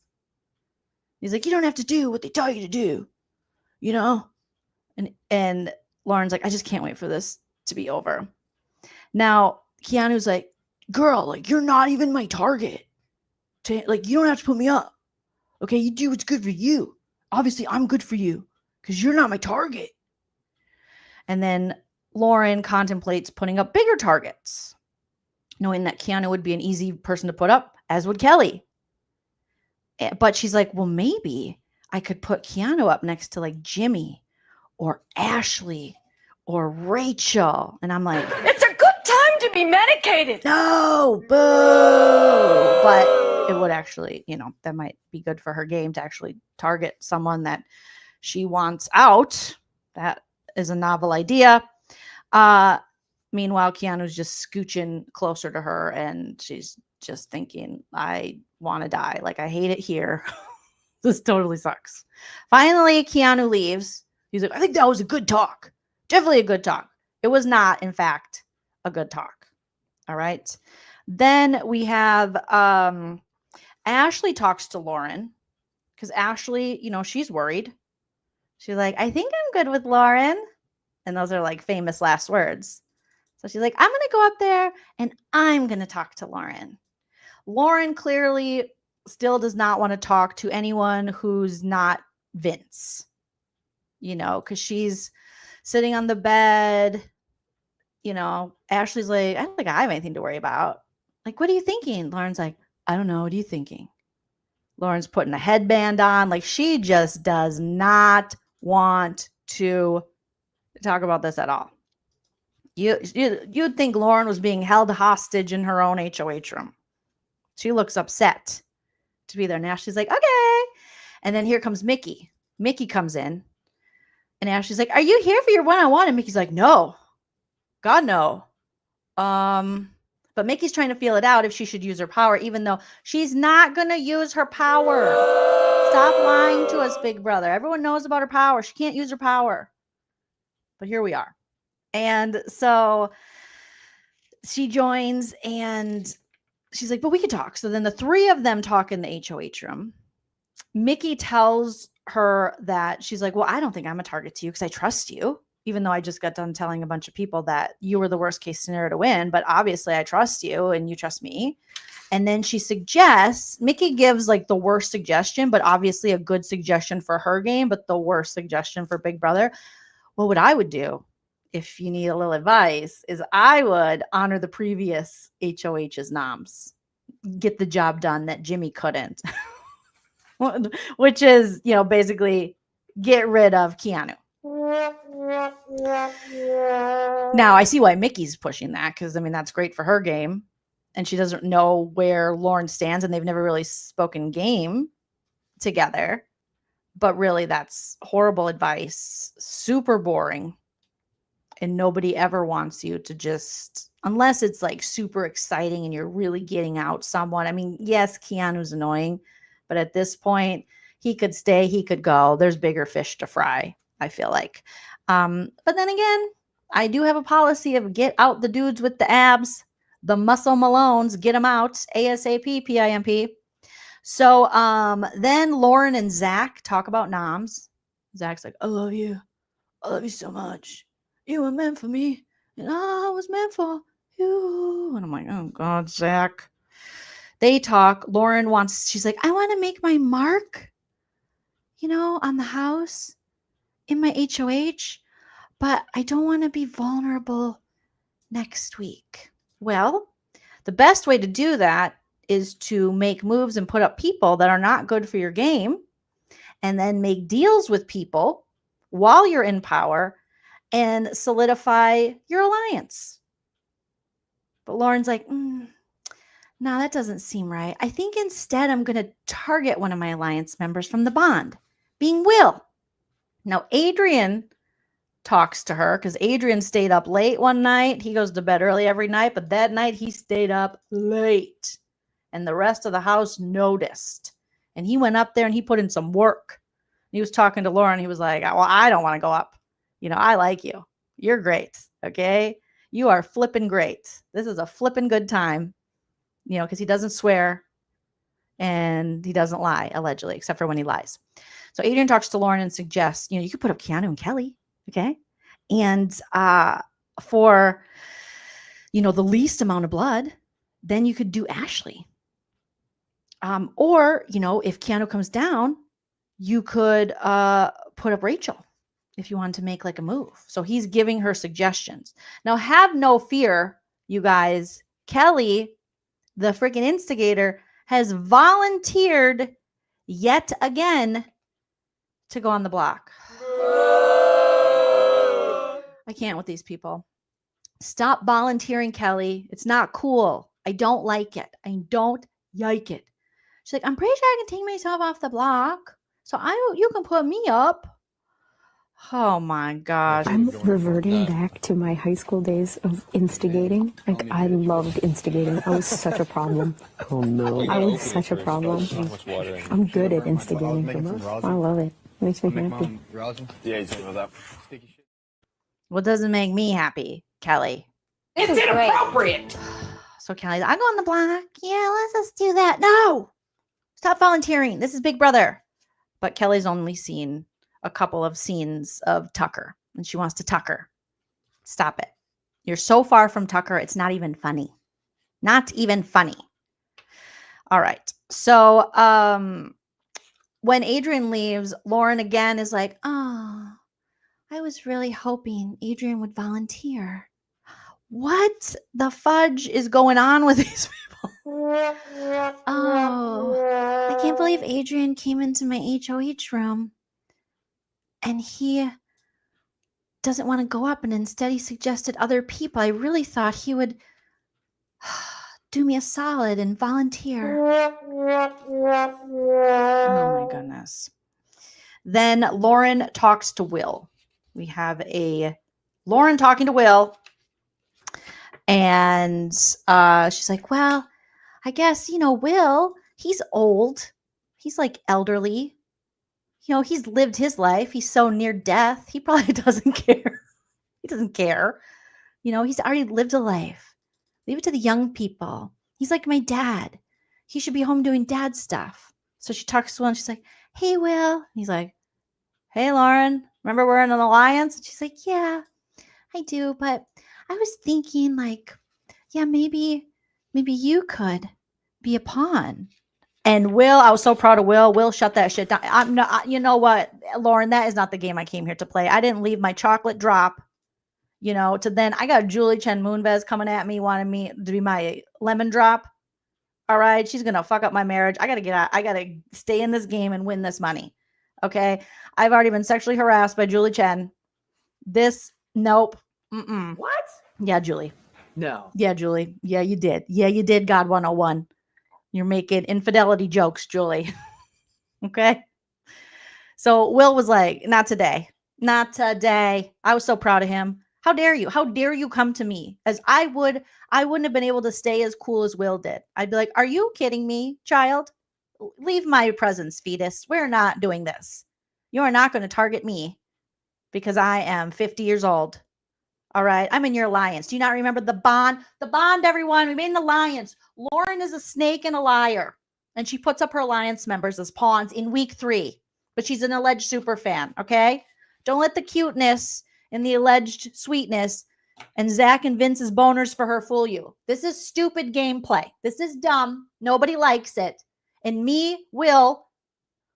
He's like, you don't have to do what they tell you to do, And Lauren's like, I just can't wait for this to be over. Now, Keanu's like, girl, like, you're not even my target. You don't have to put me up. Okay, you do what's good for you. Obviously, I'm good for you because you're not my target. And then Lauren contemplates putting up bigger targets, knowing that Keanu would be an easy person to put up, as would Kelly. But she's like, well, maybe I could put Keanu up next to like Jimmy or Ashley or Rachel. And I'm like, It's a good time to be medicated. no, boo. But it would actually, that might be good for her game to actually target someone that she wants out. That is a novel idea. Meanwhile, Keanu's just scooching closer to her and she's just thinking, I want to die. Like, I hate it here. This totally sucks. Finally, Keanu leaves. He's like, I think that was a good talk. Definitely a good talk. It was not, in fact, a good talk. All right. Then we have Ashley talks to Lauren because Ashley, she's worried. She's like, I think I'm good with Lauren. And those are like famous last words. So she's like, I'm going to go up there and I'm going to talk to Lauren. Lauren clearly still does not want to talk to anyone who's not Vince, because she's sitting on the bed. Ashley's like, I don't think I have anything to worry about. Like, what are you thinking? Lauren's like, I don't know. What are you thinking? Lauren's putting a headband on. Like, she just does not want to talk about this at all. You'd think Lauren was being held hostage in her own HOH room. She looks upset to be there. Now she's like, okay. And then here comes Mickey. Mickey comes in. And Ashley's like, are you here for your one-on-one? And Mickey's like, no. God, no. But Mickey's trying to feel it out if she should use her power, even though she's not going to use her power. Stop lying to us, Big Brother. Everyone knows about her power. She can't use her power. But here we are. And so she joins and she's like, but we could talk. So then the three of them talk in the HOH room. Mickey tells her that she's like, well, I don't think I'm a target to you because I trust you, even though I just got done telling a bunch of people that you were the worst case scenario to win. But obviously I trust you and you trust me. And then she suggests, Mickey gives like the worst suggestion, but obviously a good suggestion for her game, but the worst suggestion for Big Brother. Well, what I would do, if you need a little advice, is I would honor the previous HOH's noms, get the job done that Jimmy couldn't, which is, basically get rid of Keanu. Now, I see why Mickey's pushing that because, that's great for her game. And she doesn't know where Lauren stands and they've never really spoken game together. But really, that's horrible advice, super boring. And nobody ever wants you to just, unless it's like super exciting and you're really getting out someone. Yes, Keanu's annoying, but at this point, he could stay, he could go. There's bigger fish to fry, I feel like. But then again, I do have a policy of get out the dudes with the abs, the muscle Malones, get them out, ASAP, PIMP. So then Lauren and Zach talk about noms. Zach's like, I love you. I love you so much. You were meant for me, and I was meant for you. And I'm like, oh, God, Zach. They talk. Lauren she's like, I want to make my mark, on the house in my HOH, but I don't want to be vulnerable next week. Well, the best way to do that is to make moves and put up people that are not good for your game and then make deals with people while you're in power and solidify your alliance. But Lauren's like, no, that doesn't seem right. I think instead I'm going to target one of my alliance members from the bond, being Will. Now, Adrian talks to her because Adrian stayed up late one night. He goes to bed early every night, but that night he stayed up late. And the rest of the house noticed. And he went up there and he put in some work. He was talking to Lauren. He was like, well, I don't want to go up. I like you. You're great. Okay. You are flipping great. This is a flipping good time, because he doesn't swear and he doesn't lie, allegedly, except for when he lies. So Adrian talks to Lauren and suggests, you could put up Keanu and Kelly. Okay. And for, the least amount of blood, then you could do Ashley. Or, if Keanu comes down, you could put up Rachel if you wanted to make like a move. So he's giving her suggestions. Now, have no fear, you guys. Kelly, the freaking instigator, has volunteered yet again to go on the block. I can't with these people. Stop volunteering, Kelly. It's not cool. I don't like it. I don't like it. She's like, I'm pretty sure I can take myself off the block. So you can put me up. Oh my gosh. I'm reverting back to my high school days of instigating. Like, I loved instigating. I was such a problem. Oh no. I was such a problem. I'm good at instigating. I love it. Makes me happy. Yeah, he's with that. What doesn't make me happy, Kelly? It's inappropriate. So Kelly's, I go on the block. Yeah, let's just do that. No, stop volunteering. This is Big Brother. But Kelly's only seen a couple of scenes of Tucker, and she wants to Tucker. Stop it. You're so far from Tucker, it's not even funny. Not even funny. All right. So when Adrian leaves, Lauren again is like, oh, I was really hoping Adrian would volunteer. What the fudge is going on with these people? Oh, I can't believe Adrian came into my HOH room and he doesn't want to go up, and instead he suggested other people. I really thought he would do me a solid and volunteer. Oh my goodness. Then Lauren talks to Will. We have a Lauren talking to Will. And she's like, well, I guess, Will, he's old. He's like elderly. He's lived his life. He's so near death. He probably doesn't care. He doesn't care. He's already lived a life. Leave it to the young people. He's like my dad. He should be home doing dad stuff. So she talks to Will and she's like, hey, Will. And he's like, hey, Lauren, remember we're in an alliance? And she's like, yeah, I do. But I was thinking like, yeah, maybe you could be a pawn. And Will, I was so proud of Will. Will, shut that shit down. I'm not, you know what, Lauren, that is not the game I came here to play. I didn't leave my chocolate drop, to then I got Julie Chen Moonves coming at me, wanting me to be my lemon drop. All right. She's going to fuck up my marriage. I got to get out. I got to stay in this game and win this money. Okay. I've already been sexually harassed by Julie Chen. Nope. Mm-mm. What? Yeah, Julie. No. Yeah, Julie. Yeah, you did. Yeah, you did, God 101. You're making infidelity jokes, Julie. Okay? So Will was like, not today. Not today. I was so proud of him. How dare you? How dare you come to me? As I wouldn't have been able to stay as cool as Will did. I'd be like, are you kidding me, child? Leave my presence, fetus. We're not doing this. You are not going to target me because I am 50 years old. All right. I'm in your alliance. Do you not remember the bond? The bond, everyone. We made an alliance. Lauren is a snake and a liar. And she puts up her alliance members as pawns in week 3. But she's an alleged super fan. Okay. Don't let the cuteness and the alleged sweetness and Zach and Vince's boners for her fool you. This is stupid gameplay. This is dumb. Nobody likes it. And me, Will,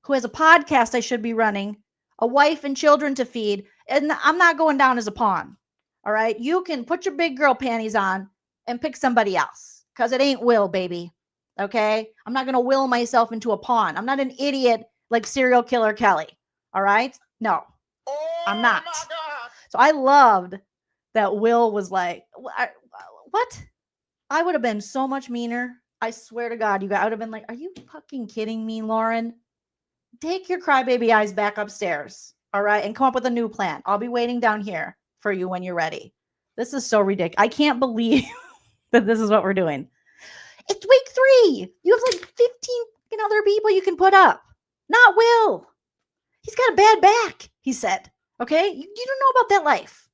who has a podcast I should be running, a wife and children to feed, and I'm not going down as a pawn. All right. You can put your big girl panties on and pick somebody else because it ain't Will, baby. Okay. I'm not going to will myself into a pawn. I'm not an idiot like serial killer Kelly. All right. No, I'm not. So I loved that Will was like, what? I would have been so much meaner. I swear to God, you guys, I would have been like, are you fucking kidding me, Lauren? Take your crybaby eyes back upstairs. All right. And come up with a new plan. I'll be waiting down here for you when you're ready. This is so ridiculous. I can't believe that this is what we're doing. It's week 3. You have like 15 other people you can put up. Not Will. He's got a bad back, he said. Okay? You don't know about that life.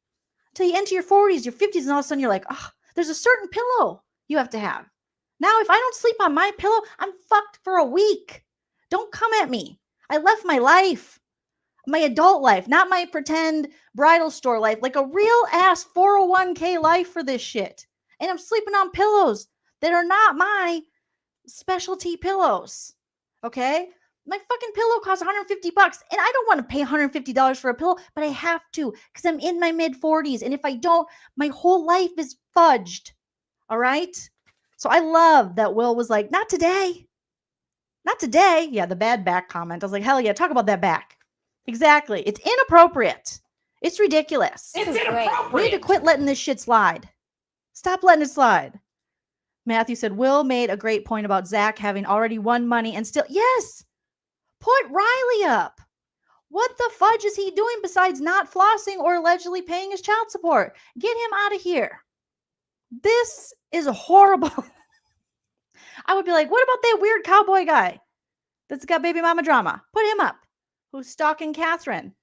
Until you enter your 40s, your 50s, and all of a sudden you're like, oh, there's a certain pillow you have to have. Now, if I don't sleep on my pillow, I'm fucked for a week. Don't come at me. I left my life. My adult life, not my pretend bridal store life, like a real ass 401k life for this shit. And I'm sleeping on pillows that are not my specialty pillows. Okay? My fucking pillow costs $150 and I don't want to pay $150 for a pillow, but I have to because I'm in my mid 40s. And if I don't, my whole life is fudged. All right? So I love that Will was like, not today. Not today. Yeah, the bad back comment. I was like, hell yeah, talk about that back. Exactly. It's inappropriate. It's ridiculous. It's inappropriate. We need to quit letting this shit slide. Stop letting it slide. Matthew said, Will made a great point about Zach having already won money and still, yes, put Riley up. What the fudge is he doing besides not flossing or allegedly paying his child support? Get him out of here. This is horrible. I would be like, what about that weird cowboy guy that's got baby mama drama? Put him up. Who's stalking Catherine?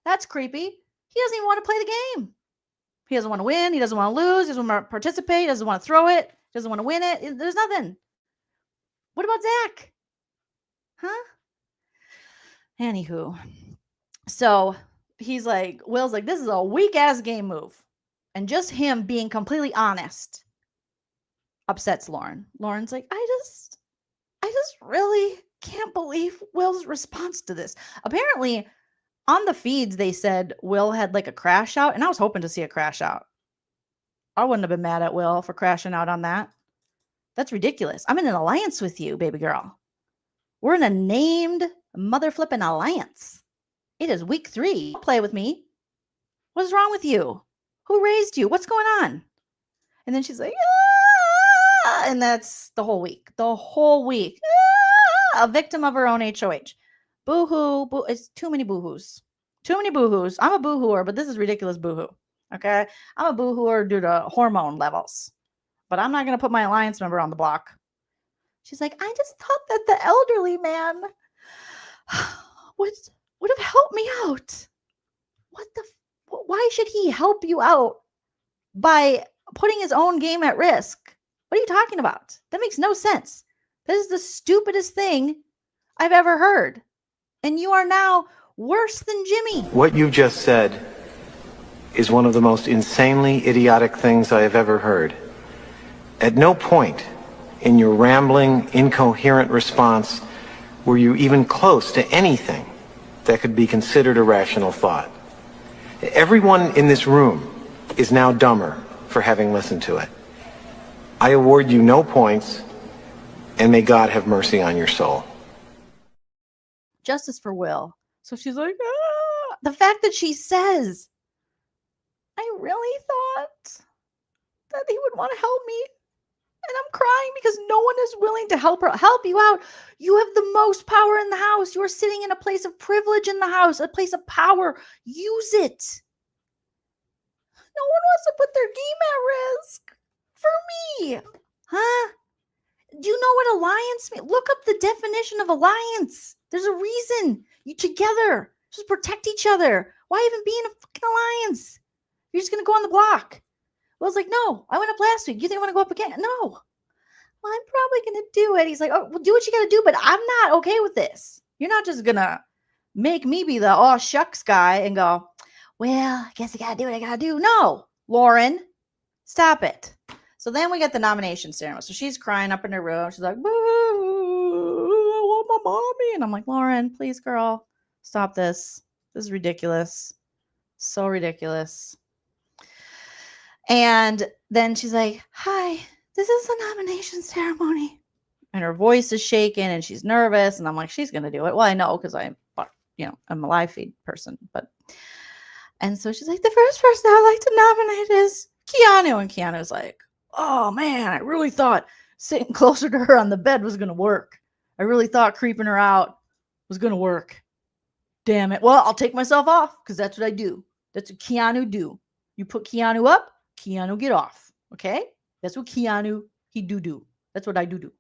That's creepy. He doesn't even want to play the game. He doesn't want to win. He doesn't want to lose. He doesn't want to participate. He doesn't want to throw it. He doesn't want to win it. There's nothing. What about Zach? Huh? Anywho. So he's like, Will's like, this is a weak ass game move. And just him being completely honest upsets Lauren. Lauren's like, I just really can't believe Will's response to this. Apparently, on the feeds, they said Will had like a crash out, and I was hoping to see a crash out. I wouldn't have been mad at Will for crashing out on that. That's ridiculous. I'm in an alliance with you, baby girl. We're in a named mother flipping alliance. It is week 3. Play with me. What is wrong with you? Who raised you? What's going on? And then she's like, ah! And that's the whole week. The whole week. Ah! A victim of her own HOH. Boo-hoo. Boo. It's too many boo-hoos. Too many boo-hoos. I'm a boo-hooer, but this is ridiculous boo-hoo. Okay? I'm a boo-hooer due to hormone levels. But I'm not going to put my alliance member on the block. She's like, I just thought that the elderly man would have helped me out. Why should he help you out by putting his own game at risk? What are you talking about? That makes no sense. This is the stupidest thing I've ever heard. And you are now worse than Jimmy. What you just said is one of the most insanely idiotic things I have ever heard. At no point in your rambling, incoherent response were you even close to anything that could be considered a rational thought. Everyone in this room is now dumber for having listened to it. I award you no points, and may God have mercy on your soul. Justice for Will. So she's like, ah. The fact that she says, I really thought that he would want to help me. And I'm crying because no one is willing to help you out. You have the most power in the house. You are sitting in a place of privilege in the house, a place of power. Use it. No one wants to put their game at risk for me. Huh? Do you know what alliance means? Look up the definition of alliance. There's a reason. You together. Just protect each other. Why even be in a fucking alliance? You're just going to go on the block. Will's like, no, I went up last week. You think I want to go up again? No. Well, I'm probably going to do it. He's like, oh, well, do what you got to do, but I'm not okay with this. You're not just going to make me be the oh shucks guy and go, well, I guess I got to do what I got to do. No, Lauren, stop it. So then we get the nomination ceremony. So she's crying up in her room. She's like, boo, I want my mommy. And I'm like, Lauren, please, girl, stop this. This is ridiculous. So ridiculous. And then she's like, hi, this is the nomination ceremony. And her voice is shaking and she's nervous. And I'm like, she's going to do it. Well, I know because I'm a live feed person. And so she's like, the first person I'd like to nominate is Keanu. And Keanu's like, oh, man, I really thought sitting closer to her on the bed was going to work. I really thought creeping her out was going to work. Damn it. Well, I'll take myself off because that's what I do. That's what Keanu do. You put Keanu up. Keanu get off. Okay? That's what Keanu, he do. That's what I do.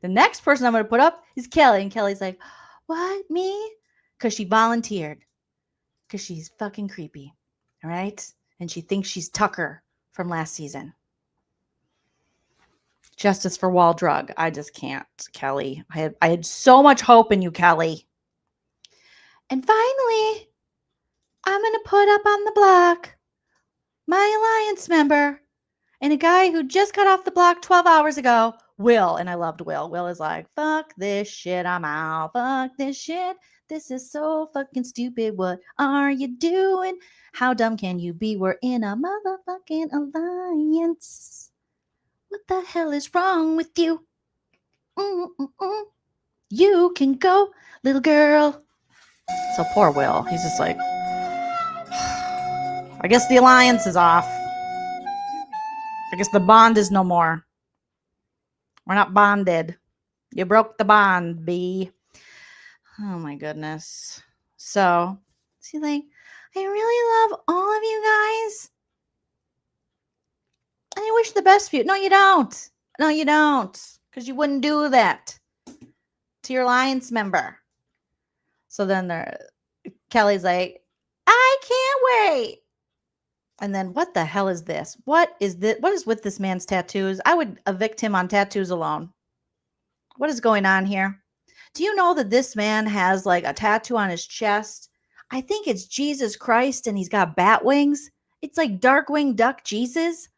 The next person I'm going to put up is Kelly. And Kelly's like, what? Me? Because she volunteered. Because she's fucking creepy. All right? And she thinks she's Tucker from last season. Justice for Wall Drug. I just can't, Kelly. I had so much hope in you, Kelly. And finally, I'm going to put up on the block my alliance member and a guy who just got off the block 12 hours ago, Will. And I loved Will. Will is like, fuck this shit, I'm out. Fuck this shit. This is so fucking stupid. What are you doing? How dumb can you be? We're in a motherfucking alliance. What the hell is wrong with you? You can go, little girl. So poor Will. He's just like, I guess the alliance is off. I guess the bond is no more. We're not bonded. You broke the bond, B. Oh my goodness. So, see, like, I really love all of you guys. And I wish the best for you. No, you don't. No, you don't. Because you wouldn't do that to your alliance member. So then Kelly's like, I can't wait And then what the hell is this? What is this? What is with this man's tattoos? I would evict him on tattoos alone. What is going on here? Do you know that this man has like a tattoo on his chest? I think it's Jesus Christ and he's got bat wings. It's like Darkwing Duck Jesus.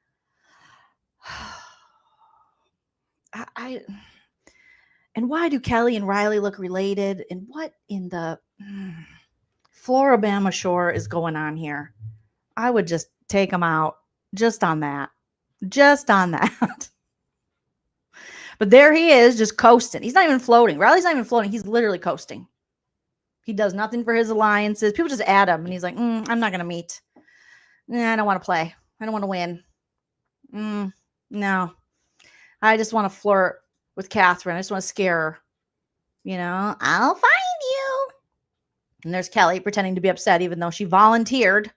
I and why do Kelly and Riley look related? And what in the Floribama Shore is going on here? I would just take them out just on that. Just on that. But there he is, just coasting. He's not even floating. Riley's not even floating. He's literally coasting. He does nothing for his alliances. People just add him, and he's like, I'm not going to meet. I don't want to play. I don't want to win. No. I just want to flirt with Catherine. I just want to scare her. You know, I'll find you. And there's Kelly pretending to be upset, even though she volunteered.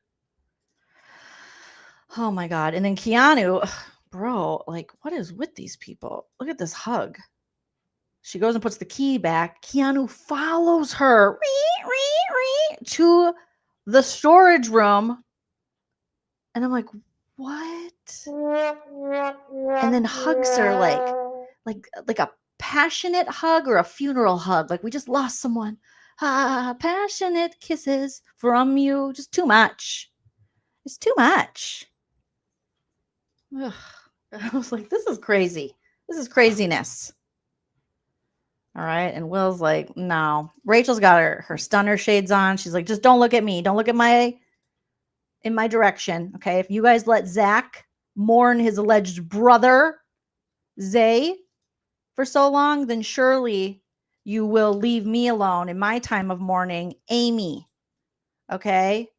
Oh, my God. And then Keanu, bro, like, what is with these people? Look at this hug. She goes and puts the key back. Keanu follows her to the storage room. And I'm like, what? And then hugs her like a passionate hug or a funeral hug. Like we just lost someone. Passionate kisses from you. Just too much. It's too much. Ugh. I was like, this is crazy. This is craziness. All right. And Will's like, no. Rachel's got her stunner shades on. She's like, just don't look at me. Don't look at in my direction. Okay. If you guys let Zach mourn his alleged brother, Zay, for so long, then surely you will leave me alone in my time of mourning, Amy. Okay.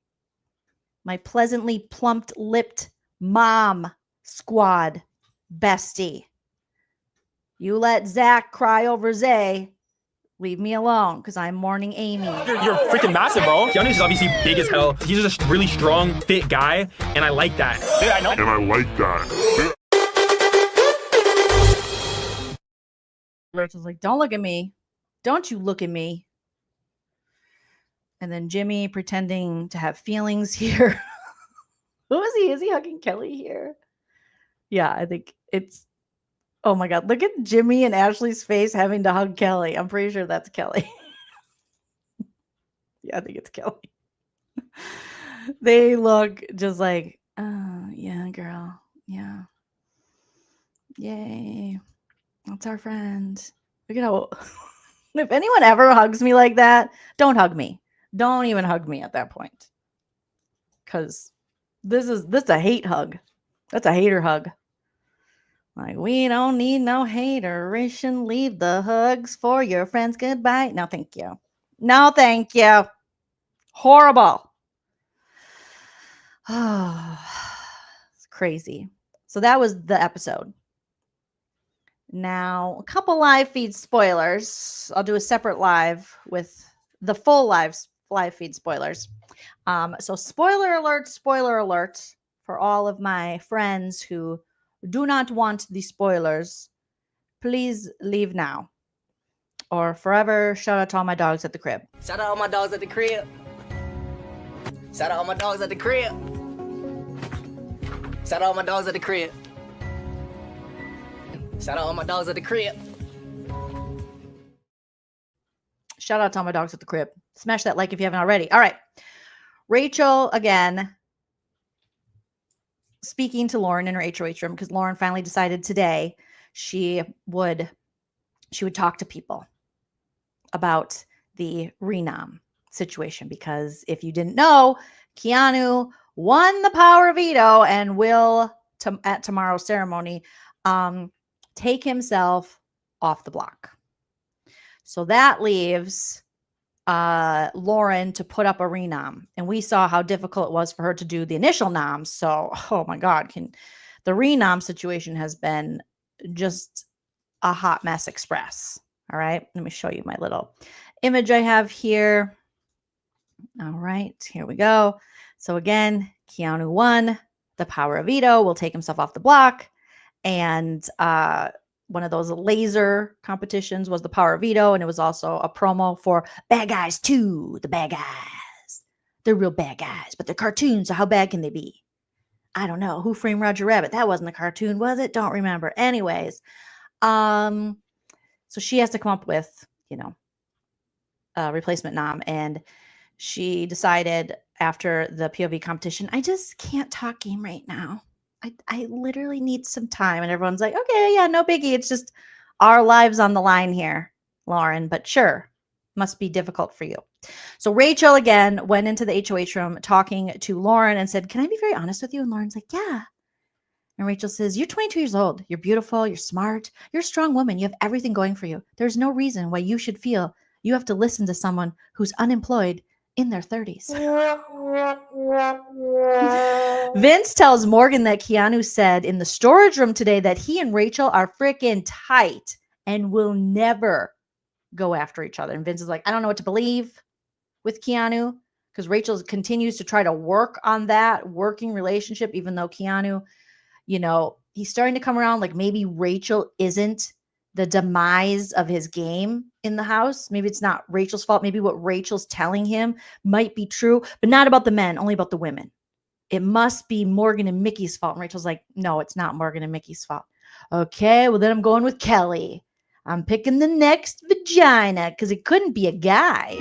My pleasantly plumped-lipped mom squad bestie. You let Zach cry over Zay. Leave me alone because I'm mourning Amy. You're freaking massive, bro. Keanu's obviously big as hell. He's just a really strong, fit guy, and I like that. Dude, I know. And I like that. Rachel's like, don't look at me. Don't you look at me. And then Jimmy pretending to have feelings here. Who is he? Is he hugging Kelly here? Yeah, I think it's... Oh my God, look at Jimmy and Ashley's face having to hug Kelly. I'm pretty sure that's Kelly. Yeah, I think it's Kelly. They look just like, oh, yeah, girl. Yeah. Yay. That's our friend. Look at how... If anyone ever hugs me like that, don't hug me. Don't even hug me at that point. Because this is a hate hug. That's a hater hug. Like, we don't need no hateration. Leave the hugs for your friends. Goodbye. No, thank you. No, thank you. Horrible. Oh, it's crazy. So that was the episode. Now, a couple live feed spoilers. I'll do a separate live with the full live feed spoilers. So spoiler alert for all of my friends who do not want the spoilers. Please leave now. Or forever shout out to all my dogs at the crib. Shout out all my dogs at the crib. Shout out all my dogs at the crib. Shout out all my dogs at the crib. Shout out all my dogs at the crib. Shout out to all my dogs at the crib. Smash that like if you haven't already. All right. Rachel, again, speaking to Lauren in her HOH room because Lauren finally decided today she would talk to people about the renom situation. Because if you didn't know, Keanu won the power of veto and will, at tomorrow's ceremony, take himself off the block. So that leaves Lauren to put up a renom. And we saw how difficult it was for her to do the initial noms. So, oh my God, the renom situation has been just a hot mess express. All right, let me show you my little image I have here. All right, here we go. So again, Keanu won the power of veto, will take himself off the block. And one of those laser competitions was the power of veto. And it was also a promo for Bad Guys 2, the bad guys. They're real bad guys, but they're cartoons. So how bad can they be? I don't know. Who Framed Roger Rabbit? That wasn't a cartoon, was it? Don't remember. Anyways, so she has to come up with, a replacement nom. And she decided after the POV competition, I just can't talk game right now. I literally need some time. And everyone's like, okay, yeah, no biggie. It's just our lives on the line here, Lauren. But sure, must be difficult for you. So Rachel again went into the HOH room talking to Lauren and said, can I be very honest with you? And Lauren's like, yeah. And Rachel says, you're 22 years old. You're beautiful. You're smart. You're a strong woman. You have everything going for you. There's no reason why you should feel you have to listen to someone who's unemployed in their 30s. Vince tells Morgan that Keanu said in the storage room today that he and Rachel are freaking tight and will never go after each other. And Vince is like, I don't know what to believe with Keanu, because Rachel continues to try to work on that working relationship, even though Keanu, he's starting to come around. Like maybe Rachel isn't the demise of his game in the house. Maybe it's not Rachel's fault. Maybe what Rachel's telling him might be true, but not about the men, only about the women. It must be Morgan and Mickey's fault. And Rachel's like, no, it's not Morgan and Mickey's fault. Okay, well then I'm going with Kelly. I'm picking the next vagina because it couldn't be a guy.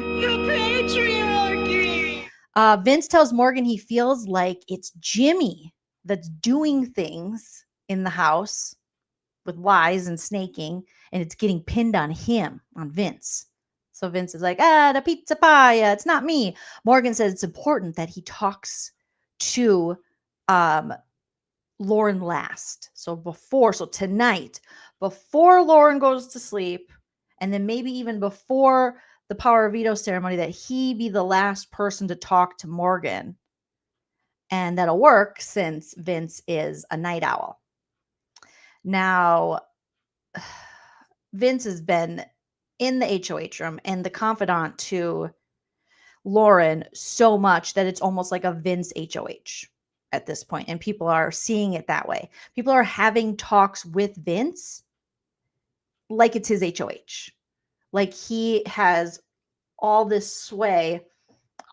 Vince tells Morgan he feels like it's Jimmy that's doing things in the house with lies and snaking, and it's getting pinned on him, on Vince. So Vince is like, the pizza pie, it's not me. Morgan says it's important that he talks to Lauren last. So tonight, before Lauren goes to sleep, and then maybe even before the power of veto ceremony, that he be the last person to talk to Morgan. And that'll work since Vince is a night owl. Now, Vince has been in the HOH room and the confidant to Lauren so much that it's almost like a Vince HOH at this point. And people are seeing it that way. People are having talks with Vince like it's his HOH. Like he has all this sway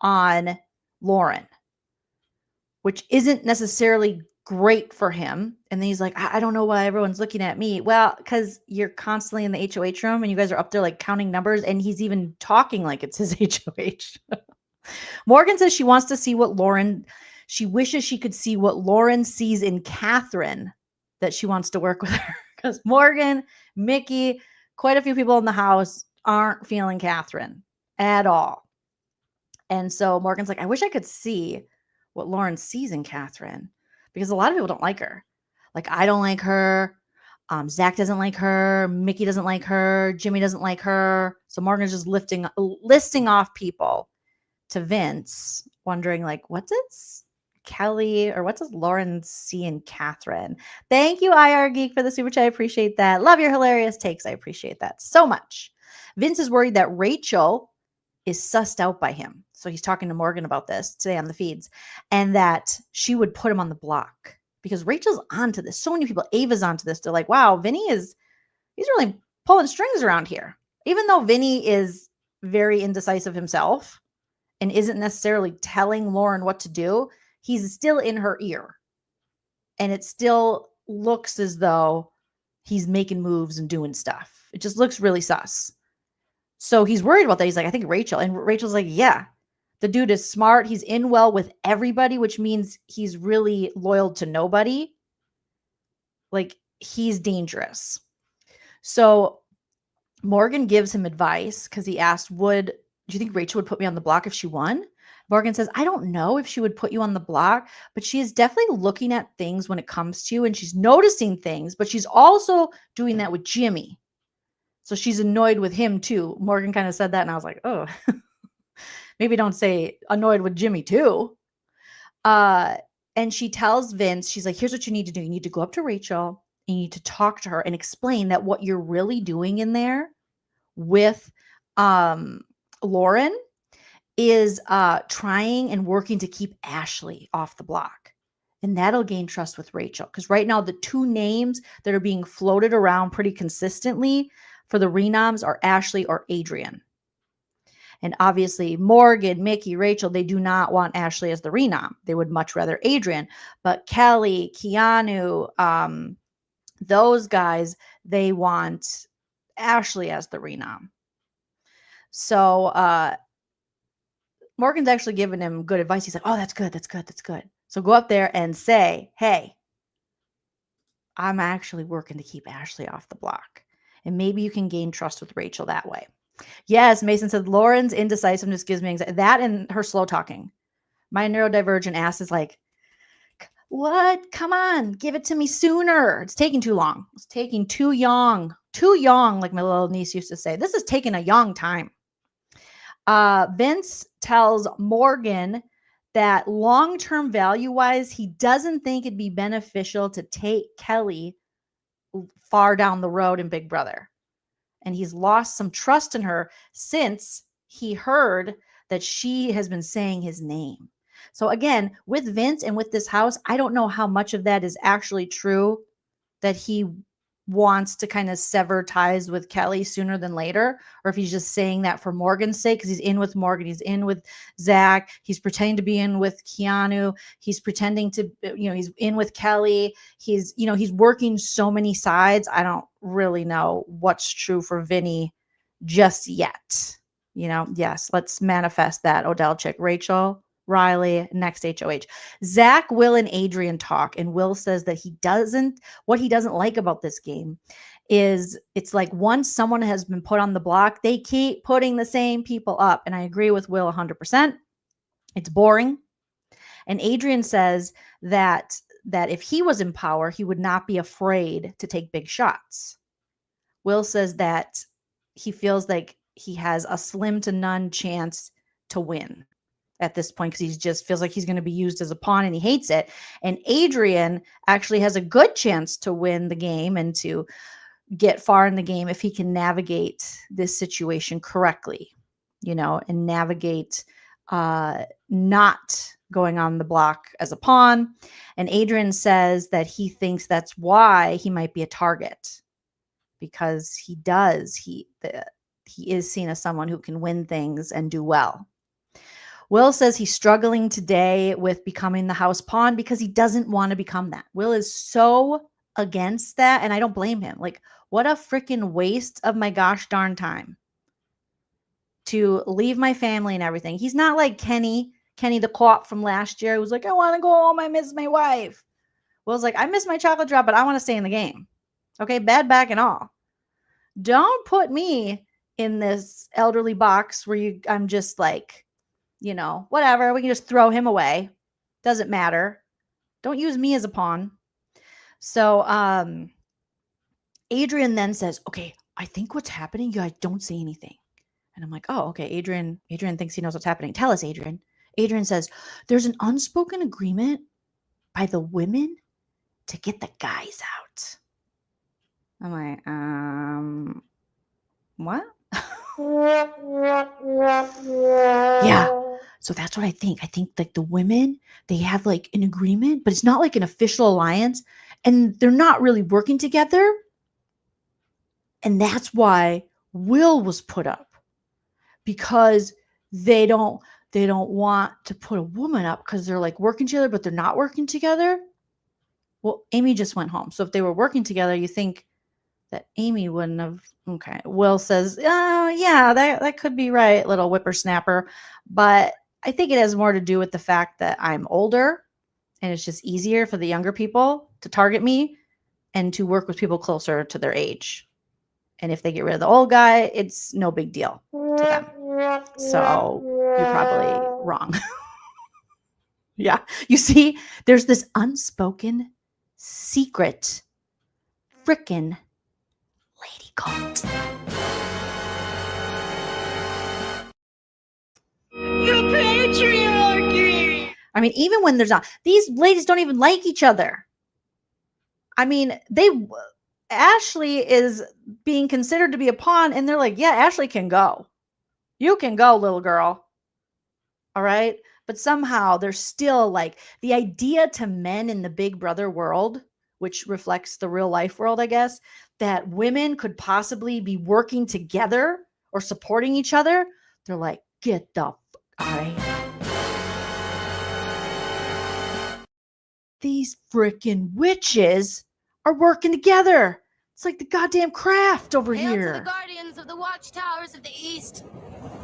on Lauren, which isn't necessarily great for him. And then he's like, I don't know why everyone's looking at me. Well, because you're constantly in the HOH room and you guys are up there like counting numbers, and he's even talking like it's his HOH. Morgan says she wants to see she wishes she could see what Lauren sees in Catherine, that she wants to work with her. Because Morgan, Mickey, quite a few people in the house aren't feeling Catherine at all. And so Morgan's like, I wish I could see what Lauren sees in Catherine, because a lot of people don't like her. Like, I don't like her. Zach doesn't like her. Mickey doesn't like her. Jimmy doesn't like her. So Morgan's just listing off people to Vince, wondering like, what does Kelly or what does Lauren see in Catherine? Thank you, IR Geek, for the super chat. I appreciate that. Love your hilarious takes. I appreciate that so much. Vince is worried that Rachel is sussed out by him. So he's talking to Morgan about this today on the feeds, and that she would put him on the block because Rachel's onto this. So many people, Ava's onto this. They're like, wow, he's really pulling strings around here. Even though Vinny is very indecisive himself and isn't necessarily telling Lauren what to do, he's still in her ear. And it still looks as though he's making moves and doing stuff. It just looks really sus. So he's worried about that. He's like, I think Rachel. And Rachel's like, yeah, the dude is smart. He's in well with everybody, which means he's really loyal to nobody. Like, he's dangerous. So Morgan gives him advice because he asked, do you think Rachel would put me on the block if she won? Morgan says, I don't know if she would put you on the block, but she is definitely looking at things when it comes to you, and she's noticing things, but she's also doing that with Jimmy. So she's annoyed with him too. Morgan kind of said that, and I was like, oh, maybe don't say annoyed with Jimmy too. And she tells Vince, she's like, here's what you need to do. You need to go up to Rachel and you need to talk to her and explain that what you're really doing in there with Lauren is trying and working to keep Ashley off the block. And that'll gain trust with Rachel. Because right now, the two names that are being floated around pretty consistently for the renoms are Ashley or Adrian. And obviously, Morgan, Mickey, Rachel, they do not want Ashley as the renom. They would much rather Adrian. But Kelly, Keanu, those guys, they want Ashley as the renom. So Morgan's actually giving him good advice. He's like, oh, that's good. That's good. That's good. So go up there and say, hey, I'm actually working to keep Ashley off the block. And maybe you can gain trust with Rachel that way. Yes, Mason said Lauren's indecisiveness gives me anxiety. That and her slow talking. My neurodivergent ass is like, what? Come on, give it to me sooner. It's taking too long. It's taking too young. Too young, like my little niece used to say. This is taking a young time. Vince tells Morgan that long-term value-wise, he doesn't think it'd be beneficial to take Kelly far down the road in Big Brother. And he's lost some trust in her since he heard that she has been saying his name. So again, with Vince and with this house, I don't know how much of that is actually true, that he wants to kind of sever ties with Kelly sooner than later, or if he's just saying that for Morgan's sake, because he's in with Morgan, he's in with Zach, he's pretending to be in with Keanu, he's pretending to, he's in with Kelly, he's working so many sides. I don't really know what's true for Vinny just yet. Yes, let's manifest that Odell chick. Rachel, Riley, next HOH. Zach, Will, and Adrian talk, and Will says that what he doesn't like about this game is it's like once someone has been put on the block, they keep putting the same people up. And I agree with Will 100%. It's boring. And Adrian says that if he was in power, he would not be afraid to take big shots. Will says that he feels like he has a slim to none chance to win at this point, because he just feels like he's going to be used as a pawn and he hates it. And Adrian actually has a good chance to win the game and to get far in the game if he can navigate this situation correctly, and navigate not going on the block as a pawn. And Adrian says that he thinks that's why he might be a target, because he is seen as someone who can win things and do well. Will says he's struggling today with becoming the house pawn because he doesn't want to become that. Will is so against that, and I don't blame him. Like, what a freaking waste of my gosh darn time to leave my family and everything. He's not like Kenny the co-op from last year, who was like, I want to go home, I miss my wife. Will's like, I miss my chocolate drop, but I want to stay in the game. Okay, bad back and all. Don't put me in this elderly box where I'm just like, whatever, we can just throw him away. Doesn't matter. Don't use me as a pawn. So Adrian then says, okay, I think what's happening, you guys don't say anything. And I'm like, oh, okay, Adrian thinks he knows what's happening. Tell us, Adrian. Adrian says, there's an unspoken agreement by the women to get the guys out. I'm like, what? Yeah. So that's what I think. I think like the women, they have like an agreement, but it's not like an official alliance, and they're not really working together. And that's why Will was put up, because they don't want to put a woman up because they're like working together, but they're not working together. Well, Amy just went home. So if they were working together, you think that Amy wouldn't have. Okay. Will says, yeah, that could be right, little whippersnapper. But I think it has more to do with the fact that I'm older and it's just easier for the younger people to target me and to work with people closer to their age. And if they get rid of the old guy, it's no big deal to them. So you're probably wrong. Yeah. You see, there's this unspoken secret frickin' lady cult. The patriarchy! I mean, even when there's not, these ladies don't even like each other. I mean, Ashley is being considered to be a pawn, and they're like, yeah, Ashley can go. You can go, little girl. All right. But somehow there's still like the idea to men in the Big Brother world, which reflects the real life world, I guess, that women could possibly be working together or supporting each other. They're like, Get the out of here. These freaking witches are working together. It's like the goddamn craft over Hail to the here. guardians of the watchtowers of the east.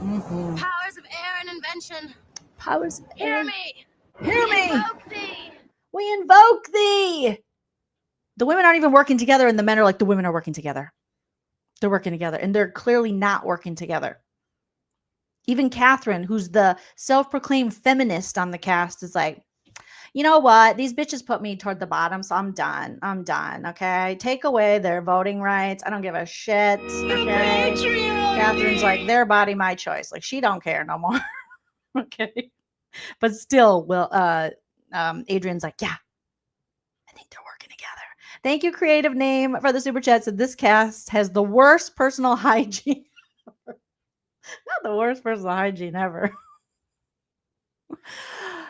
Mm-hmm. Powers of air and invention. Powers of air. Hear me. Hear We me. invoke thee. We invoke thee. The women aren't even working together, and the men are like, the women are working together. They're working together, and they're clearly not working together. Even Catherine, who's the self-proclaimed feminist on the cast, is like, you know what? These bitches put me toward the bottom, so I'm done. I'm done, okay? Take away their voting rights. I don't give a shit, okay? Catherine's like, their body, my choice. Like, she don't care no more, okay? But still, Adrian's like, yeah, I think they're working together. Thank you, creative name, for the super chat. So this cast has the worst personal hygiene ever. Not the worst personal hygiene ever.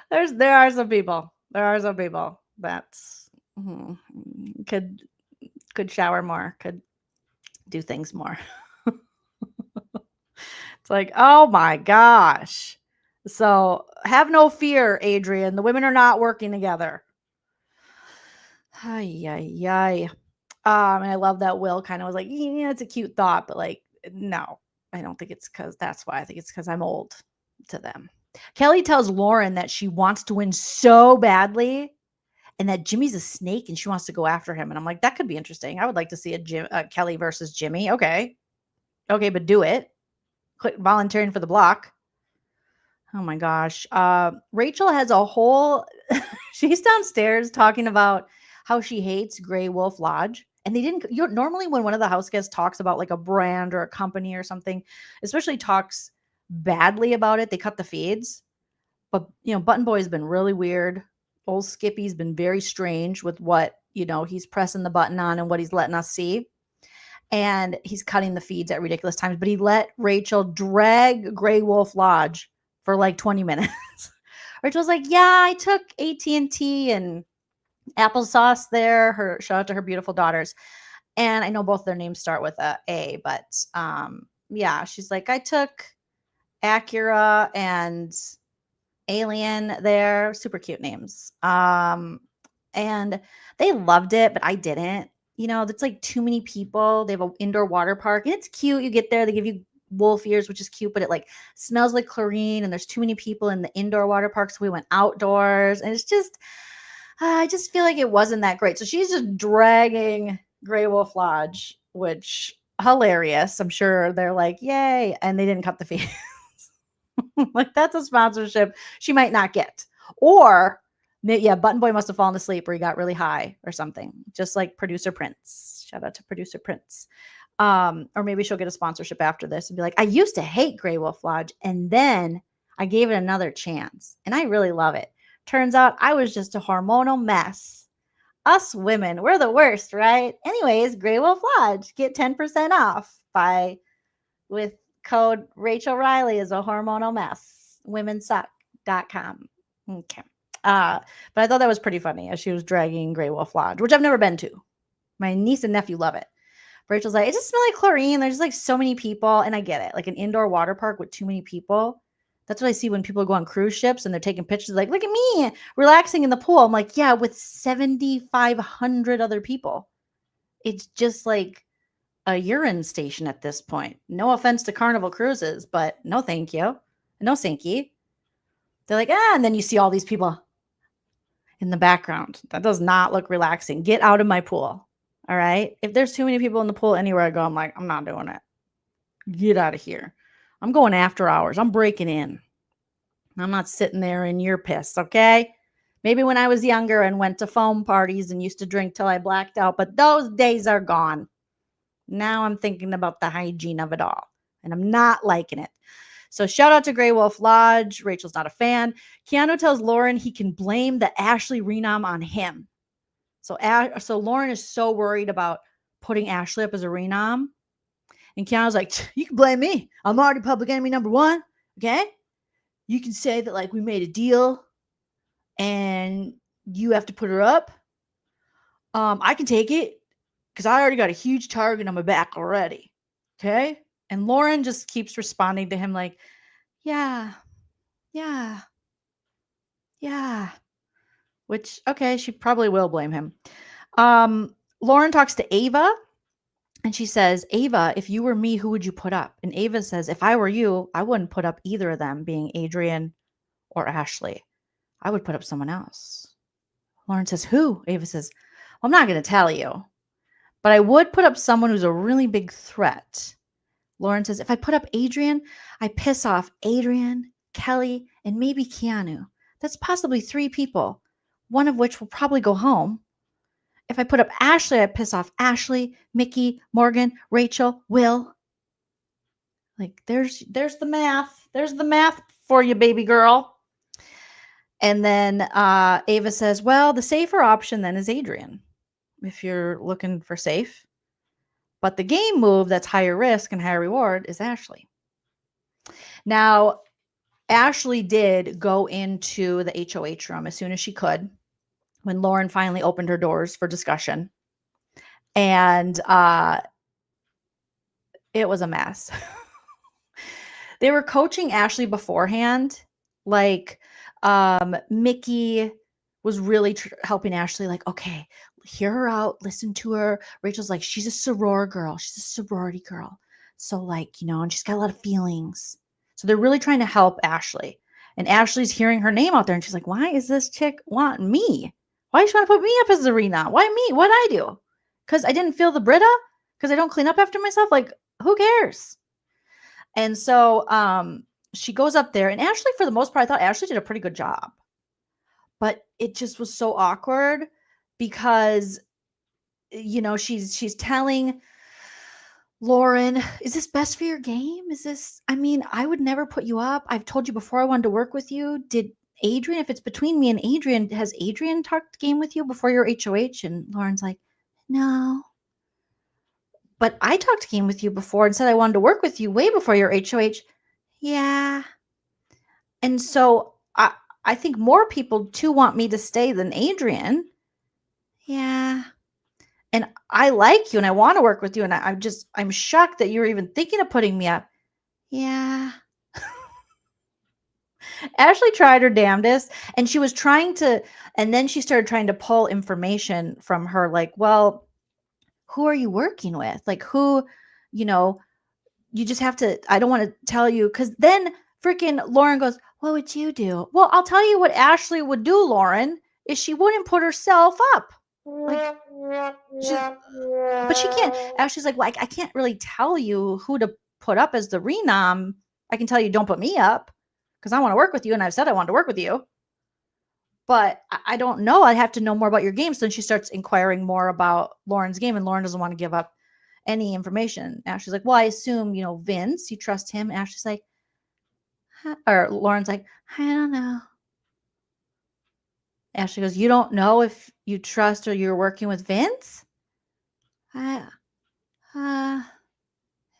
There are some people. There are some people that could shower more, could do things more. It's like, oh my gosh. So have no fear, Adrian. The women are not working together. Ay, ay, ay. And I love that Will kind of was like, yeah, it's a cute thought, but like, no, I don't think it's because that's why. I think it's because I'm old to them. Kelly tells Lauren that she wants to win so badly and that Jimmy's a snake and she wants to go after him. And I'm like, that could be interesting. I would like to see a Kelly versus Jimmy. Okay, but do it. Quit volunteering for the block. Oh my gosh. Rachel has a whole, she's downstairs talking about how she hates Grey Wolf Lodge. And they didn't, normally when one of the house guests talks about like a brand or a company or something, especially talks badly about it, they cut the feeds. But, Button Boy has been really weird. Old Skippy's been very strange with what, he's pressing the button on and what he's letting us see. And he's cutting the feeds at ridiculous times. But he let Rachel drag Grey Wolf Lodge for like 20 minutes. Rachel's like, yeah, I took AT&T and applesauce there. Shout out to her beautiful daughters. And I know both their names start with A, but yeah, she's like, I took Acura and Alien there. Super cute names. And they loved it, but I didn't. It's like too many people. They have an indoor water park and it's cute. You get there, they give you wolf ears, which is cute, but it like smells like chlorine and there's too many people in the indoor water park. So we went outdoors and it's just, I just feel like it wasn't that great. So she's just dragging Grey Wolf Lodge, which hilarious. I'm sure they're like, yay. And they didn't cut the fees. Like that's a sponsorship she might not get. Or yeah, Button Boy must have fallen asleep or he got really high or something. Just like producer Prince. Shout out to producer Prince. Or maybe she'll get a sponsorship after this and be like, I used to hate Grey Wolf Lodge and then I gave it another chance and I really love it. Turns out I was just a hormonal mess. Us women, we're the worst, right? Anyways, Grey Wolf Lodge, get 10% off with code Rachel Riley is a hormonal mess. Womensuck.com. Okay. But I thought that was pretty funny as she was dragging Grey Wolf Lodge, which I've never been to. My niece and nephew love it. Rachel's like, it just smells like chlorine. There's like so many people. And I get it. Like an indoor water park with too many people. That's what I see when people go on cruise ships and they're taking pictures like, look at me relaxing in the pool. I'm like, yeah, with 7,500 other people. It's just like a urine station at this point. No offense to Carnival Cruises, but no thank you. No thank you. They're like, and then you see all these people in the background. That does not look relaxing. Get out of my pool. All right. If there's too many people in the pool anywhere I go, I'm like, I'm not doing it. Get out of here. I'm going after hours. I'm breaking in. I'm not sitting there in your piss, okay? Maybe when I was younger and went to foam parties and used to drink till I blacked out, but those days are gone. Now I'm thinking about the hygiene of it all, and I'm not liking it. So shout out to Grey Wolf Lodge. Rachel's not a fan. Keanu tells Lauren he can blame the Ashley Renom on him. So Lauren is so worried about putting Ashley up as a Renom. And Keanu's like, you can blame me. I'm already public enemy number one. Okay. You can say that like we made a deal and you have to put her up. I can take it because I already got a huge target on my back already. Okay. And Lauren just keeps responding to him like, Yeah. Yeah. Yeah. Which, okay, she probably will blame him. Lauren talks to Ava and she says, Ava, if you were me, who would you put up? And Ava says, if I were you, I wouldn't put up either of them, being Adrian or Ashley. I would put up someone else. Lauren says, who? Ava says, well, I'm not going to tell you, but I would put up someone who's a really big threat. Lauren says, if I put up Adrian, I piss off Adrian, Kelly, and maybe Keanu. That's possibly 3 people, one of which will probably go home. If I put up Ashley, I piss off Ashley, Mickey, Morgan, Rachel, Will. Like, there's the math. There's the math for you, baby girl. And then Ava says, well, the safer option then is Adrian, if you're looking for safe. But the game move that's higher risk and higher reward is Ashley. Now, Ashley did go into the HOH room as soon as she could when Lauren finally opened her doors for discussion. And it was a mess. They were coaching Ashley beforehand. Like, Mickey was really helping Ashley, like, okay, hear her out, listen to her. Rachel's like, she's a soror girl. She's a sorority girl. So, like, you know, and she's got a lot of feelings. So they're really trying to help Ashley. And Ashley's hearing her name out there and she's like, why is this chick want me? Why is she want to put me up as the Rena? Why me? What'd I do? Because I didn't feel the Brita? Because I don't clean up after myself? Like, who cares? And so she goes up there, and Ashley, for the most part, I thought Ashley did a pretty good job. But it just was so awkward because, you know, she's telling Lauren, is this best for your game? Is this, I mean, I would never put you up. I've told you before I wanted to work with you. Did Adrian, if it's between me and Adrian, has Adrian talked game with you before your HOH? And Lauren's like, no. But I talked game with you before and said I wanted to work with you way before your HOH. Yeah. And so I think more people too want me to stay than Adrian. Yeah. And I like you and I want to work with you. And I'm shocked that you were even thinking of putting me up. Yeah. Ashley tried her damnedest and she was trying to, and then she started trying to pull information from her, like, well, who are you working with? Like, who, you know, you just have to, I don't want to tell you. Cause then freaking Lauren goes, what would you do? Well, I'll tell you what Ashley would do, Lauren, is she wouldn't put herself up. Like, but she can't. Ashley's like, well, I can't really tell you who to put up as the renom. I can tell you don't put me up because I want to work with you. And I've said I want to work with you. But I don't know. I have to know more about your game. So then she starts inquiring more about Lauren's game, and Lauren doesn't want to give up any information. Ashley's like, well, I assume, you know, Vince, you trust him. And Ashley's like, or Lauren's like, I don't know. Ashley goes, you don't know if you trust or you're working with Vince? And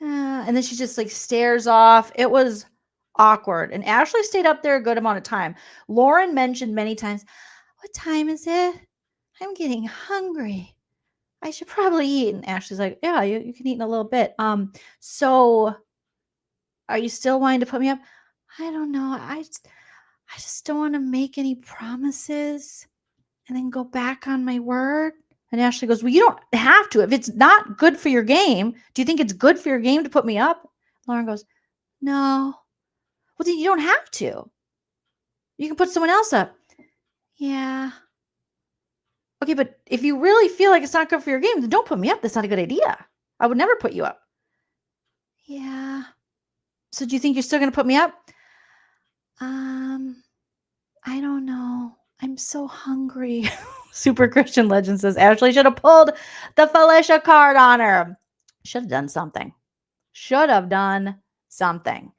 then she just like stares off. It was awkward. And Ashley stayed up there a good amount of time. Lauren mentioned many times, what time is it? I'm getting hungry. I should probably eat. And Ashley's like, yeah, you can eat in a little bit. So are you still wanting to put me up? I don't know. I just don't want to make any promises and then go back on my word. And Ashley goes, well, you don't have to. If it's not good for your game, do you think it's good for your game to put me up? Lauren goes, no. Well, then you don't have to. You can put someone else up. Yeah. Okay, but if you really feel like it's not good for your game, then don't put me up. That's not a good idea. I would never put you up. Yeah. So do you think you're still going to put me up? I don't know. I'm so hungry. Super Christian Legend says Ashley should have pulled the Felicia card on her. Should have done something. Should have done something.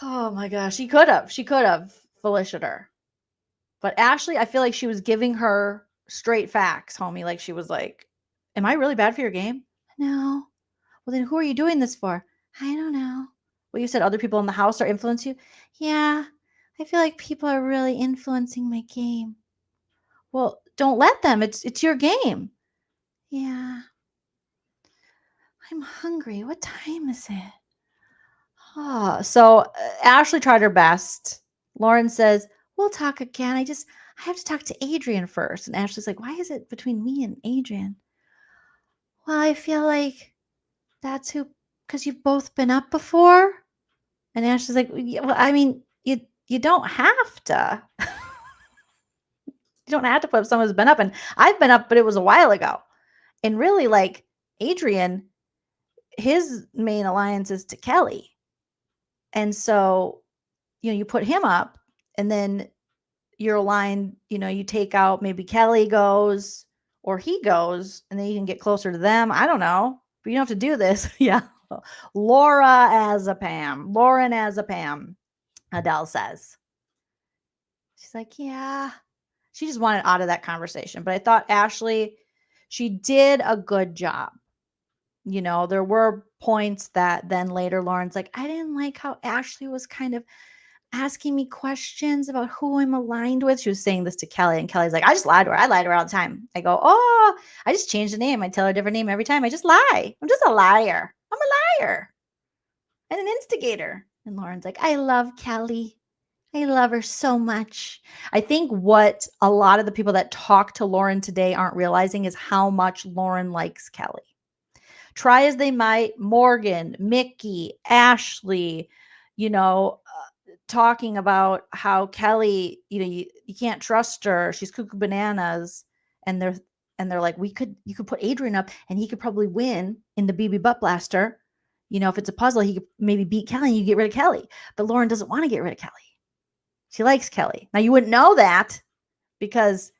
Oh my gosh. She could have. She could have Felicia'd her. But Ashley, I feel like she was giving her straight facts, homie. Like she was like, am I really bad for your game? No. Well, then who are you doing this for? I don't know. Well, you said other people in the house are influencing you? Yeah. I feel like people are really influencing my game. Well, don't let them. It's your game. Yeah. I'm hungry. What time is it? So Ashley tried her best. Lauren says, we'll talk again. I have to talk to Adrian first. And Ashley's like, why is it between me and Adrian? Well, I feel like that's who, because you've both been up before. And Ashley's like, well, I mean, you don't have to. You don't have to put up someone who's been up. And I've been up, but it was a while ago. And really, like, Adrian, his main alliance is to Kelly. And so, you put him up and then you're aligned, you take out, maybe Kelly goes or he goes and then you can get closer to them. I don't know, but you don't have to do this. Yeah. Lauren as a Pam, Adele says. She's like, yeah. She just wanted out of that conversation. But I thought Ashley, she did a good job. There were points that then later Lauren's like, I didn't like how Ashley was kind of asking me questions about who I'm aligned with. She was saying this to Kelly, and Kelly's like, I just lied to her. I lie to her all the time. I go, oh, I just changed the name. I tell her a different name every time. I just lie. I'm just a liar. I'm a liar and an instigator. And Lauren's like, I love Kelly. I love her so much. I think what a lot of the people that talk to Lauren today aren't realizing is how much Lauren likes Kelly. Try as they might, Morgan, Mickey, Ashley, talking about how Kelly, you can't trust her. She's cuckoo bananas. And they're like, you could put Adrian up and he could probably win in the BB Butt Blaster. If it's a puzzle, he could maybe beat Kelly and you get rid of Kelly. But Lauren doesn't want to get rid of Kelly. She likes Kelly. Now, you wouldn't know that because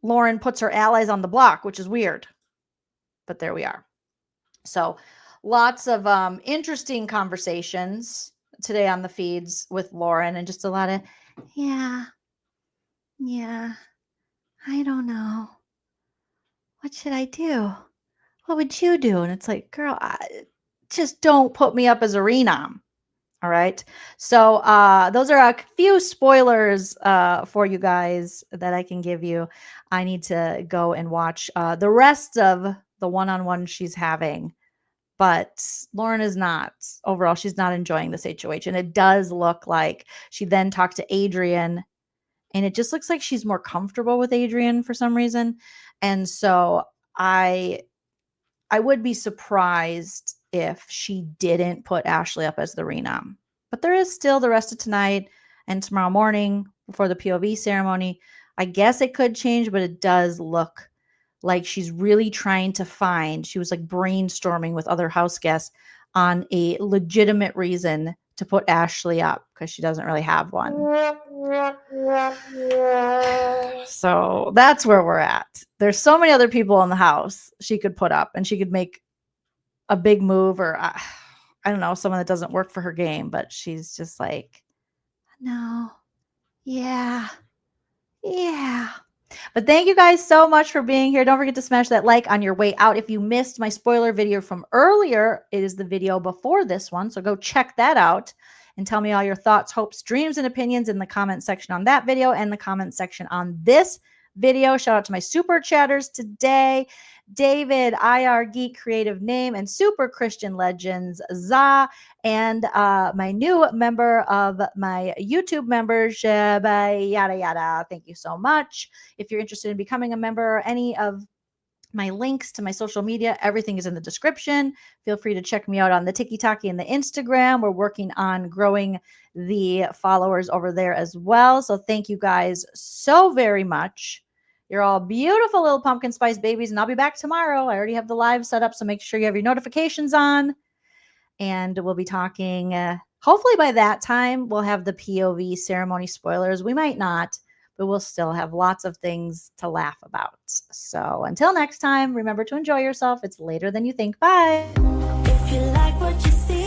Lauren puts her allies on the block, which is weird. But there we are. So lots of interesting conversations today on the feeds with Lauren, and just a lot of, yeah, I don't know. What should I do? What would you do? And it's like, girl, just don't put me up as a renom. All right. So those are a few spoilers for you guys that I can give you. I need to go and watch the rest of the one-on-one she's having. But Lauren is not. Overall, she's not enjoying the situation. It does look like she then talked to Adrian, and it just looks like she's more comfortable with Adrian for some reason. And so I would be surprised if she didn't put Ashley up as the renom. But there is still the rest of tonight and tomorrow morning before the POV ceremony. I guess it could change, but it does look like she's really trying to find, she was like brainstorming with other house guests on a legitimate reason to put Ashley up because she doesn't really have one. So that's where we're at. There's so many other people in the house she could put up, and she could make a big move, or I don't know, someone that doesn't work for her game, but she's just like, no, yeah. But thank you guys so much for being here. Don't forget to smash that like on your way out. If you missed my spoiler video from earlier, it is the video before this one. So go check that out and tell me all your thoughts, hopes, dreams, and opinions in the comment section on that video and the comment section on this video. Shout out to my super chatters today. David, IR Geek Creative Name, and Super Christian Legends, Za, and my new member of my YouTube membership, yada, yada. Thank you so much. If you're interested in becoming a member or any of my links to my social media, everything is in the description. Feel free to check me out on the TikTok and the Instagram. We're working on growing the followers over there as well. So thank you guys so very much. You're all beautiful little pumpkin spice babies, and I'll be back tomorrow. I already have the live set up, so make sure you have your notifications on. And we'll be talking, hopefully by that time, we'll have the POV ceremony spoilers. We might not, but we'll still have lots of things to laugh about. So until next time, remember to enjoy yourself. It's later than you think. Bye. If you like what you see.